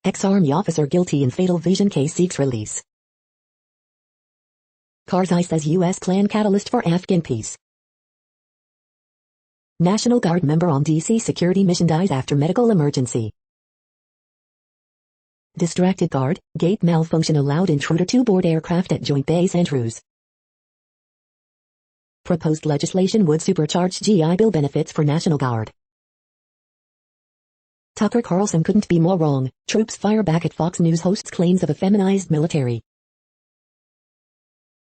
Ex-Army officer guilty in fatal vision case seeks release. Karzai says U.S. Klan catalyst for Afghan peace. National Guard member on D.C. security mission dies after medical emergency. Distracted guard, gate malfunction allowed intruder to board aircraft at Joint Base Andrews. Proposed legislation would supercharge GI Bill benefits for National Guard. Tucker Carlson couldn't be more wrong. Troops fire back at Fox News host's claims of a feminized military.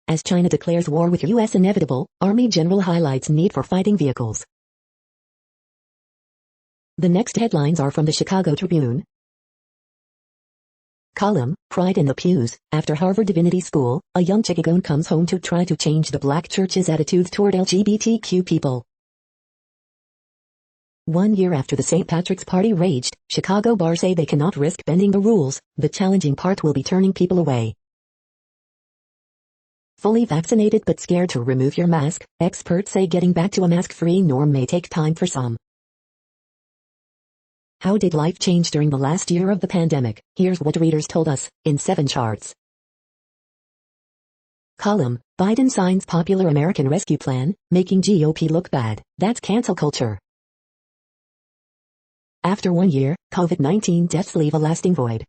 As China declares war with U.S. inevitable, Army General highlights need for fighting vehicles. The next headlines are from the Chicago Tribune. Column, Pride in the Pews. After Harvard Divinity School, a young Chicagoan comes home to try to change the black church's attitudes toward LGBTQ people. 1 year after the St. Patrick's Party raged, Chicago bars say they cannot risk bending the rules. The challenging part will be turning people away. Fully vaccinated but scared to remove your mask, experts say getting back to a mask-free norm may take time for some. How did life change during the last year of the pandemic? Here's what readers told us, in 7 charts. Column, Biden signs popular American Rescue Plan, making GOP look bad. That's cancel culture. After 1 year, COVID-19 deaths leave a lasting void.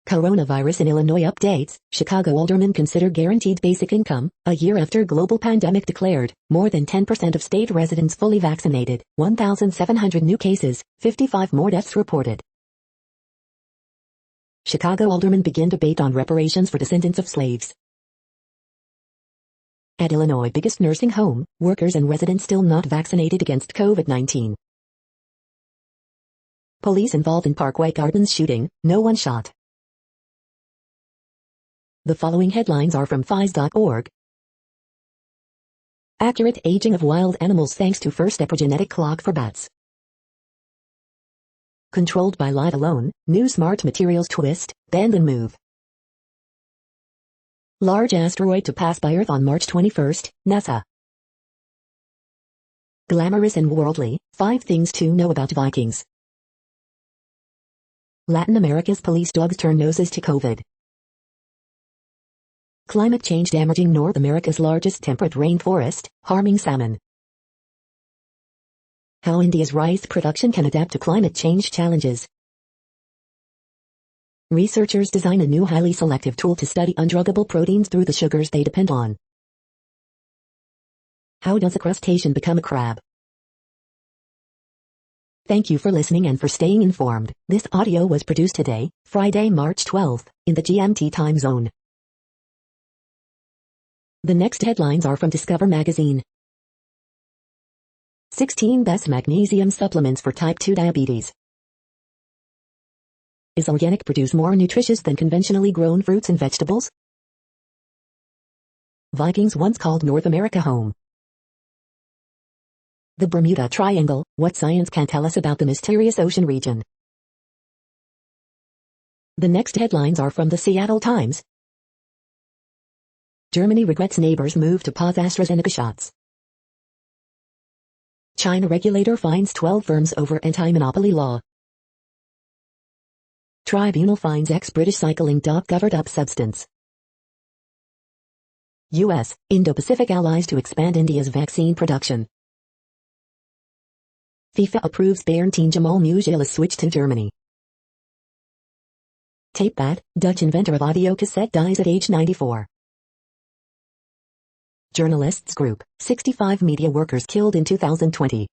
Coronavirus in Illinois updates. Chicago aldermen consider guaranteed basic income. A year after global pandemic declared, more than 10% of state residents fully vaccinated. 1,700 new cases, 55 more deaths reported. Chicago aldermen begin debate on reparations for descendants of slaves. At Illinois' biggest nursing home, workers and residents still not vaccinated against COVID-19. Police involved in Parkway Gardens shooting, no one shot. The following headlines are from phys.org. Accurate aging of wild animals thanks to first epigenetic clock for bats. Controlled by light alone, new smart materials twist, bend and move. Large asteroid to pass by Earth on March 21, NASA. Glamorous and worldly, 5 things to know about Vikings. Latin America's police dogs turn noses to COVID. Climate change damaging North America's largest temperate rainforest, harming salmon. How India's rice production can adapt to climate change challenges. Researchers design a new highly selective tool to study undruggable proteins through the sugars they depend on. How does a crustacean become a crab? Thank you for listening and for staying informed. This audio was produced today, Friday, March 12th, in the GMT time zone. The next headlines are from Discover magazine. 16 best magnesium supplements for type 2 diabetes. Is organic produce more nutritious than conventionally grown fruits and vegetables? Vikings once called North America home. The Bermuda Triangle, what science can tell us about the mysterious ocean region. The next headlines are from the Seattle Times. Germany regrets neighbors' move to pause AstraZeneca shots. China regulator finds 12 firms over anti-monopoly law. Tribunal finds ex-British cycling dog covered up substance. U.S., Indo-Pacific allies to expand India's vaccine production. FIFA approves Bayern teen Jamal Musiala's switch to Germany. TapeBat, Dutch inventor of audio cassette dies at age 94. Journalists Group, 65 media workers killed in 2020.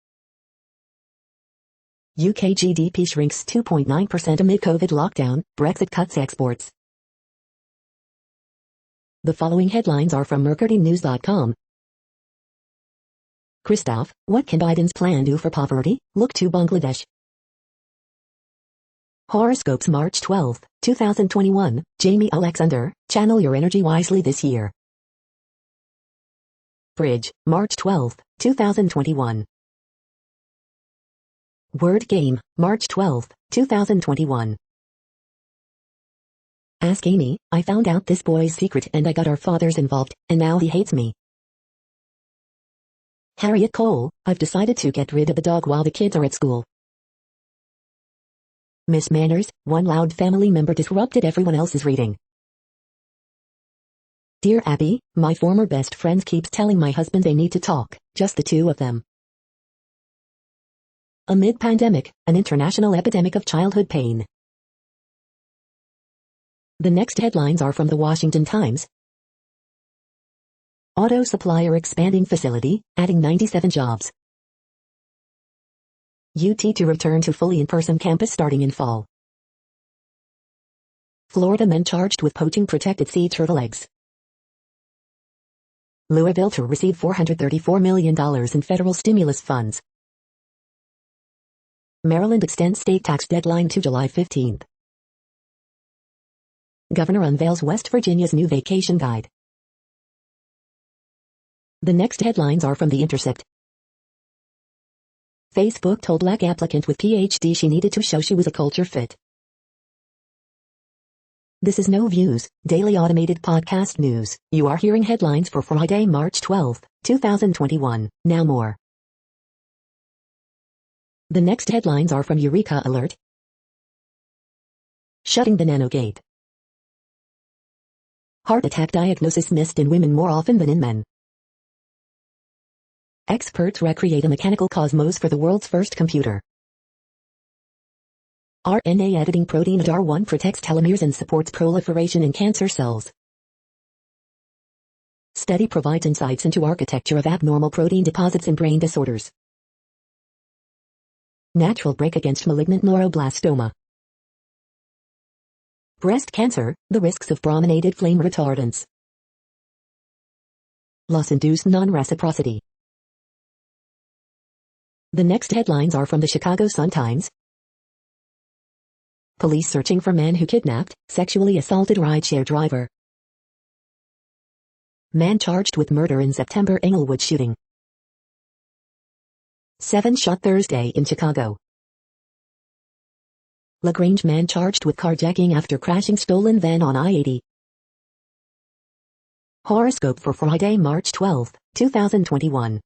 UK GDP shrinks 2.9% amid COVID lockdown, Brexit cuts exports. The following headlines are from MercuryNews.com. Christoph, what can Biden's plan do for poverty? Look to Bangladesh. Horoscopes March 12, 2021, Jamie Alexander, channel your energy wisely this year. Bridge, March 12, 2021. Word Game, March 12, 2021. Ask Amy, I found out this boy's secret and I got our fathers involved, and now he hates me. Harriet Cole, I've decided to get rid of the dog while the kids are at school. Miss Manners, one loud family member disrupted everyone else's reading. Dear Abby, my former best friend keeps telling my husband they need to talk, just the two of them. Amid pandemic, an international epidemic of childhood pain. The next headlines are from the Washington Times. Auto supplier expanding facility, adding 97 jobs. UT to return to fully in-person campus starting in fall. Florida men charged with poaching protected sea turtle eggs. Louisville to receive $434 million in federal stimulus funds. Maryland extends state tax deadline to July 15th. Governor unveils West Virginia's new vacation guide. The next headlines are from The Intercept. Facebook told Black applicant with PhD she needed to show she was a culture fit. This is No Views, daily automated podcast news. You are hearing headlines for Friday, March 12, 2021. Now more. The next headlines are from Eureka Alert. Shutting the nanogate. Heart attack diagnosis missed in women more often than in men. Experts recreate a mechanical cosmos for the world's first computer. RNA editing protein DAR1 protects telomeres and supports proliferation in cancer cells. Study provides insights into architecture of abnormal protein deposits in brain disorders. Natural break against malignant neuroblastoma. Breast cancer, the risks of brominated flame retardants. Loss-induced non-reciprocity. The next headlines are from the Chicago Sun-Times. Police searching for man who kidnapped, sexually assaulted rideshare driver. Man charged with murder in September Englewood shooting. 7 shot Thursday in Chicago. LaGrange man charged with carjacking after crashing stolen van on I-80. Horoscope for Friday, March 12, 2021.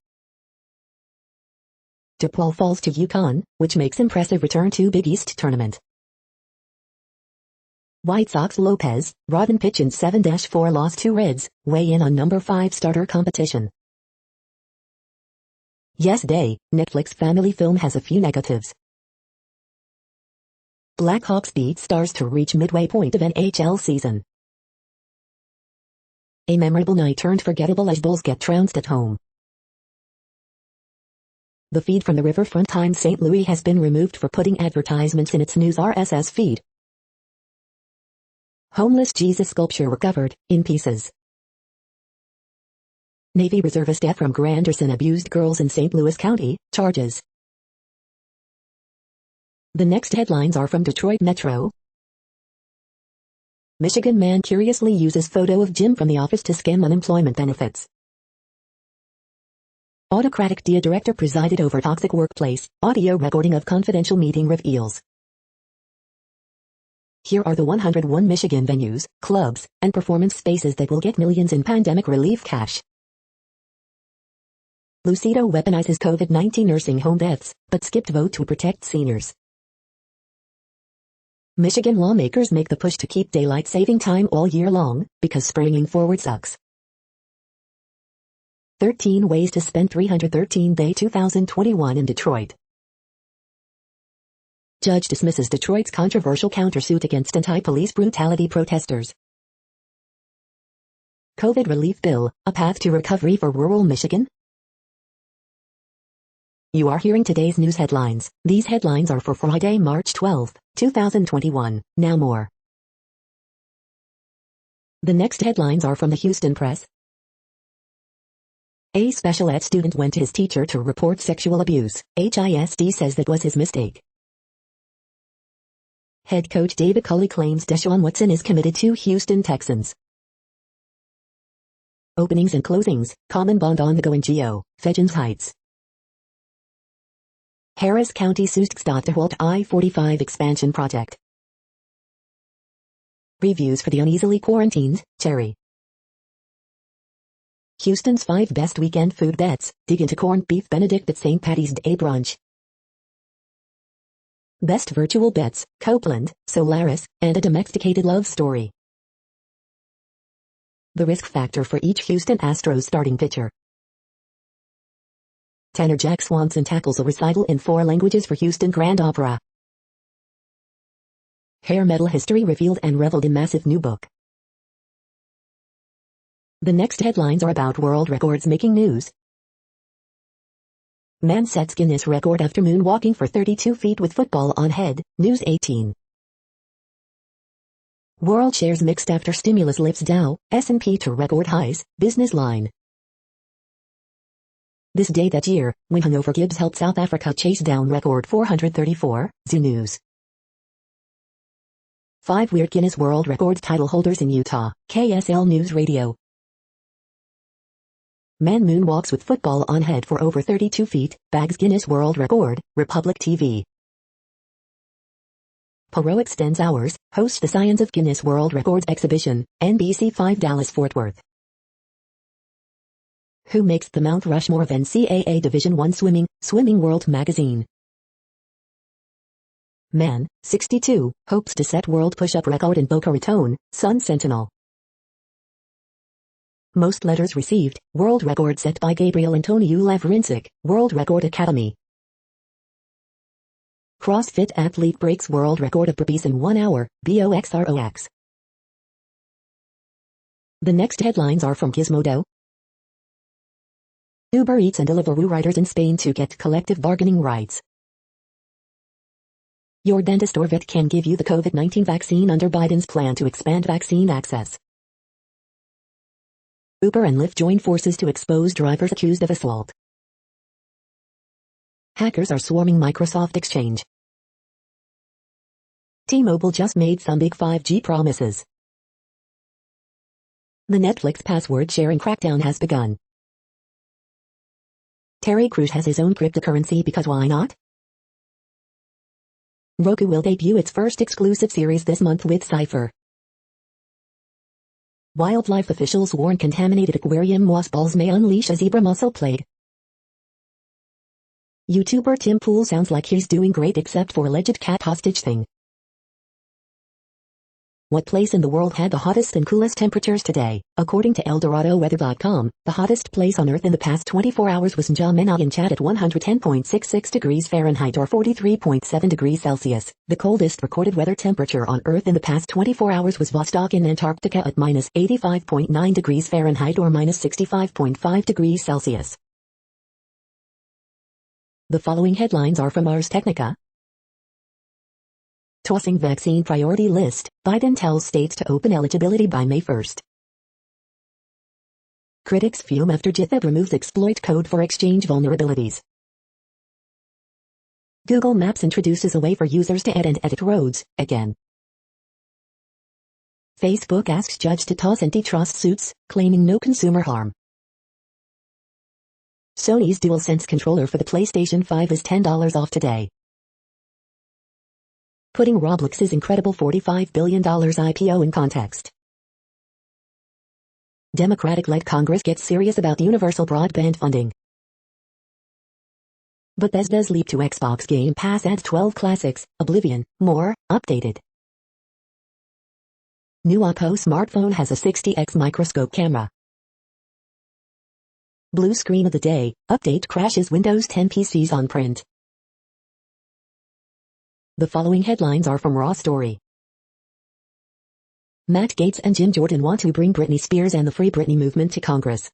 DePaul falls to UConn, which makes impressive return to Big East tournament. White Sox Lopez, Rodden pitch in 7-4 loss to Reds, weigh in on number 5 starter competition. Yes Day, Netflix family film has a few negatives. Blackhawks beat Stars to reach midway point of NHL season. A memorable night turned forgettable as Bulls get trounced at home. The feed from the Riverfront Times St. Louis has been removed for putting advertisements in its news RSS feed. Homeless Jesus sculpture recovered, in pieces. Navy reservist death from Granderson abused girls in St. Louis County, charges. The next headlines are from Detroit Metro. Michigan man curiously uses photo of Jim from the office to scam unemployment benefits. Autocratic DEA director presided over toxic workplace, audio recording of confidential meeting reveals. Here are the 101 Michigan venues, clubs, and performance spaces that will get millions in pandemic relief cash. Lucido weaponizes COVID-19 nursing home deaths, but skipped vote to protect seniors. Michigan lawmakers make the push to keep daylight saving time all year long, because springing forward sucks. 13 ways to spend 313-day 2021 in Detroit. Judge dismisses Detroit's controversial countersuit against anti-police brutality protesters. COVID relief bill, a path to recovery for rural Michigan? You are hearing today's news headlines. These headlines are for Friday, March 12, 2021. Now more. The next headlines are from the Houston Press. A special ed student went to his teacher to report sexual abuse. HISD says that was his mistake. Head coach David Culley claims Deshaun Watson is committed to Houston Texans. Openings and closings, common bond on the go in Geo, Fedgens Heights. Harris County sues TxDOT to halt I-45 expansion project. Reviews for the uneasily quarantined, Cherry. Houston's 5 best weekend food bets, dig into corned beef Benedict at St. Patty's Day brunch. Best virtual bets, Copeland, Solaris, and a domesticated love story. The risk factor for each Houston Astros starting pitcher. Tenor Jack Swanson tackles a recital in 4 languages for Houston Grand Opera. Hair metal history revealed and reveled in massive new book. The next headlines are about world records making news. Man sets Guinness record after moonwalking for 32 feet with football on head, News 18. World shares mixed after stimulus lifts Dow, S&P to record highs, Business Line. This day that year, when Hanover Gibbs helped South Africa chase down record 434, Z News. 5 weird Guinness World Records title holders in Utah, KSL News Radio. Man moonwalks with football on head for over 32 feet, bags Guinness World Record, Republic TV. Poirot extends hours, hosts the Science of Guinness World Records exhibition, NBC 5 Dallas-Fort Worth. Who makes the Mount Rushmore of NCAA Division I Swimming, Swimming World Magazine. Man, 62, hopes to set world push-up record in Boca Raton, Sun Sentinel. Most letters received, world record set by Gabriel Antoniou Lavrincic, World Record Academy. CrossFit athlete breaks world record of burpees in 1 hour, BOXROX. The next headlines are from Gizmodo. Uber Eats and Deliveroo riders in Spain to get collective bargaining rights. Your dentist or vet can give you the COVID-19 vaccine under Biden's plan to expand vaccine access. Uber and Lyft join forces to expose drivers accused of assault. Hackers are swarming Microsoft Exchange. T-Mobile just made some big 5G promises. The Netflix password sharing crackdown has begun. Terry Crews has his own cryptocurrency because why not? Roku will debut its first exclusive series this month with Cypher. Wildlife officials warn contaminated aquarium mothballs may unleash a zebra mussel plague. YouTuber Tim Pool sounds like he's doing great except for alleged cat hostage thing. What place in the world had the hottest and coolest temperatures today? According to ElDoradoWeather.com, the hottest place on Earth in the past 24 hours was N'Djamena in Chad at 110.66 degrees Fahrenheit or 43.7 degrees Celsius. The coldest recorded weather temperature on Earth in the past 24 hours was Vostok in Antarctica at minus 85.9 degrees Fahrenheit or minus 65.5 degrees Celsius. The following headlines are from Ars Technica. Tossing vaccine priority list, Biden tells states to open eligibility by May 1st. Critics fume after GitHub removes exploit code for Exchange vulnerabilities. Google Maps introduces a way for users to add and edit roads, again. Facebook asks judge to toss antitrust suits, claiming no consumer harm. Sony's DualSense controller for the PlayStation 5 is $10 off today. Putting Roblox's incredible $45 billion IPO in context. Democratic-led Congress gets serious about universal broadband funding. Bethesda's leap to Xbox Game Pass adds 12 classics, Oblivion, more, updated. New Oppo smartphone has a 60x microscope camera. Blue screen of the day, update crashes Windows 10 PCs on print. The following headlines are from Raw Story. Matt Gaetz and Jim Jordan want to bring Britney Spears and the Free Britney movement to Congress.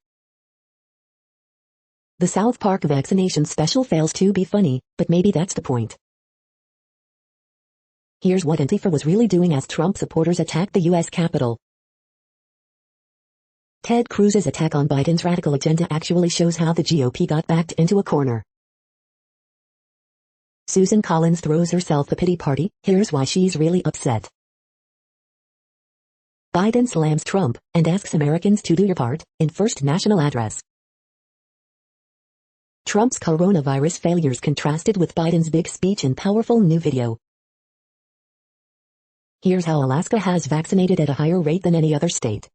The South Park vaccination special fails to be funny, but maybe that's the point. Here's what Antifa was really doing as Trump supporters attacked the U.S. Capitol. Ted Cruz's attack on Biden's radical agenda actually shows how the GOP got backed into a corner. Susan Collins throws herself a pity party, here's why she's really upset. Biden slams Trump, and asks Americans to do your part, in first national address. Trump's coronavirus failures contrasted with Biden's big speech in powerful new video. Here's how Alaska has vaccinated at a higher rate than any other state.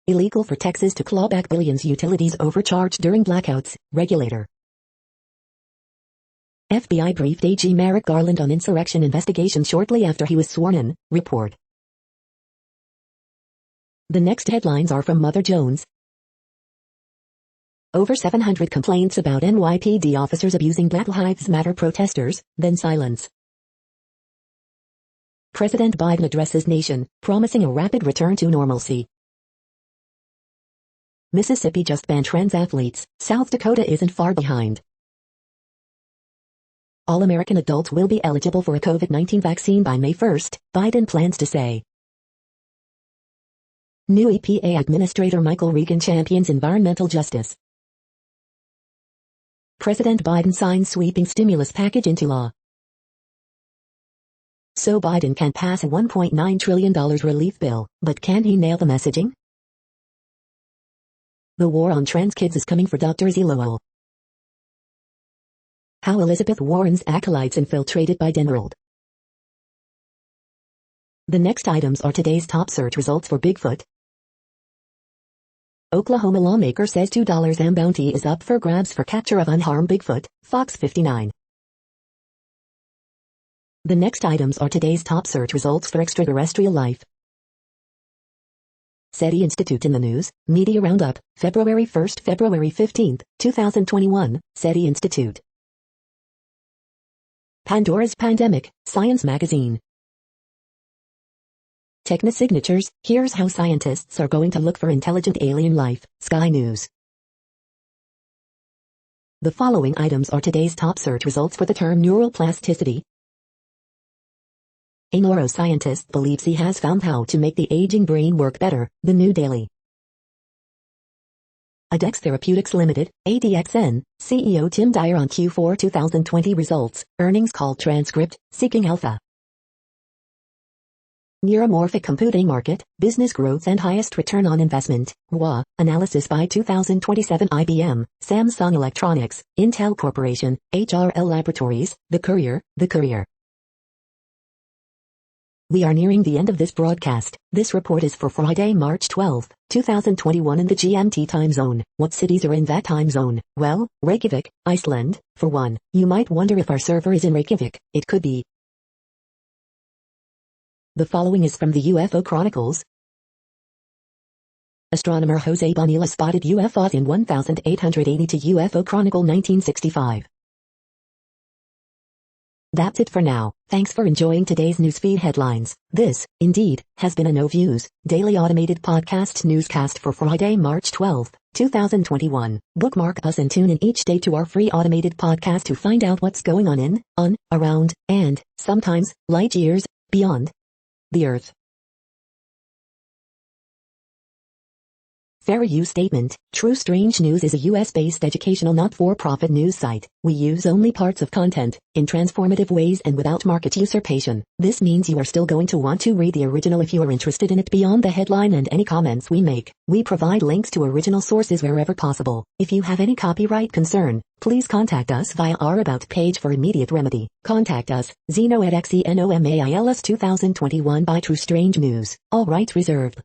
Illegal for Texas to claw back billions utilities overcharged during blackouts, regulator. FBI briefed AG Merrick Garland on insurrection investigation shortly after he was sworn in, report. The next headlines are from Mother Jones. Over 700 complaints about NYPD officers abusing Black Lives Matter protesters, then silence. President Biden addresses nation, promising a rapid return to normalcy. Mississippi just banned trans athletes. South Dakota isn't far behind. All American adults will be eligible for a COVID-19 vaccine by May 1st, Biden plans to say. New EPA Administrator Michael Regan champions environmental justice. President Biden signs sweeping stimulus package into law. So Biden can pass a $1.9 trillion relief bill, but can he nail the messaging? The war on trans kids is coming for Dr. Zilowell. How Elizabeth Warren's acolytes infiltrated Biden world. The next items are today's top search results for Bigfoot. Oklahoma lawmaker says $2 bounty is up for grabs for capture of unharmed Bigfoot, Fox 59. The next items are today's top search results for extraterrestrial life. SETI Institute in the news, Media Roundup, February 1st, February 15th, 2021, SETI Institute. Pandora's Pandemic, Science Magazine. Technosignatures, here's how scientists are going to look for intelligent alien life, Sky News. The following items are today's top search results for the term neuroplasticity. A neuroscientist believes he has found how to make the aging brain work better, the New Daily. Adex Therapeutics Limited, ADXN, CEO Tim Dyer on Q4 2020 results, earnings call transcript, seeking alpha. Neuromorphic computing market, business growth and highest return on investment, WA, analysis by 2027 IBM, Samsung Electronics, Intel Corporation, HRL Laboratories, The Courier. We are nearing the end of this broadcast. This report is for Friday, March 12, 2021 in the GMT time zone. What cities are in that time zone? Well, Reykjavik, Iceland, for one. You might wonder if our server is in Reykjavik. It could be. The following is from the UFO Chronicles. Astronomer Jose Bonilla spotted UFOs in 1882 UFO Chronicle 1965. That's it for now. Thanks for enjoying today's newsfeed headlines. This, indeed, has been a No Views, daily automated podcast newscast for Friday, March 12, 2021. Bookmark us and tune in each day to our free automated podcast to find out what's going on, around, and, sometimes, light years, beyond the Earth. Fair use statement. True Strange News is a US-based educational not-for-profit news site. We use only parts of content, in transformative ways and without market usurpation. This means you are still going to want to read the original if you are interested in it beyond the headline and any comments we make. We provide links to original sources wherever possible. If you have any copyright concern, please contact us via our About page for immediate remedy. Contact us, Zeno at XENOMAILS 2021 by True Strange News. All rights reserved.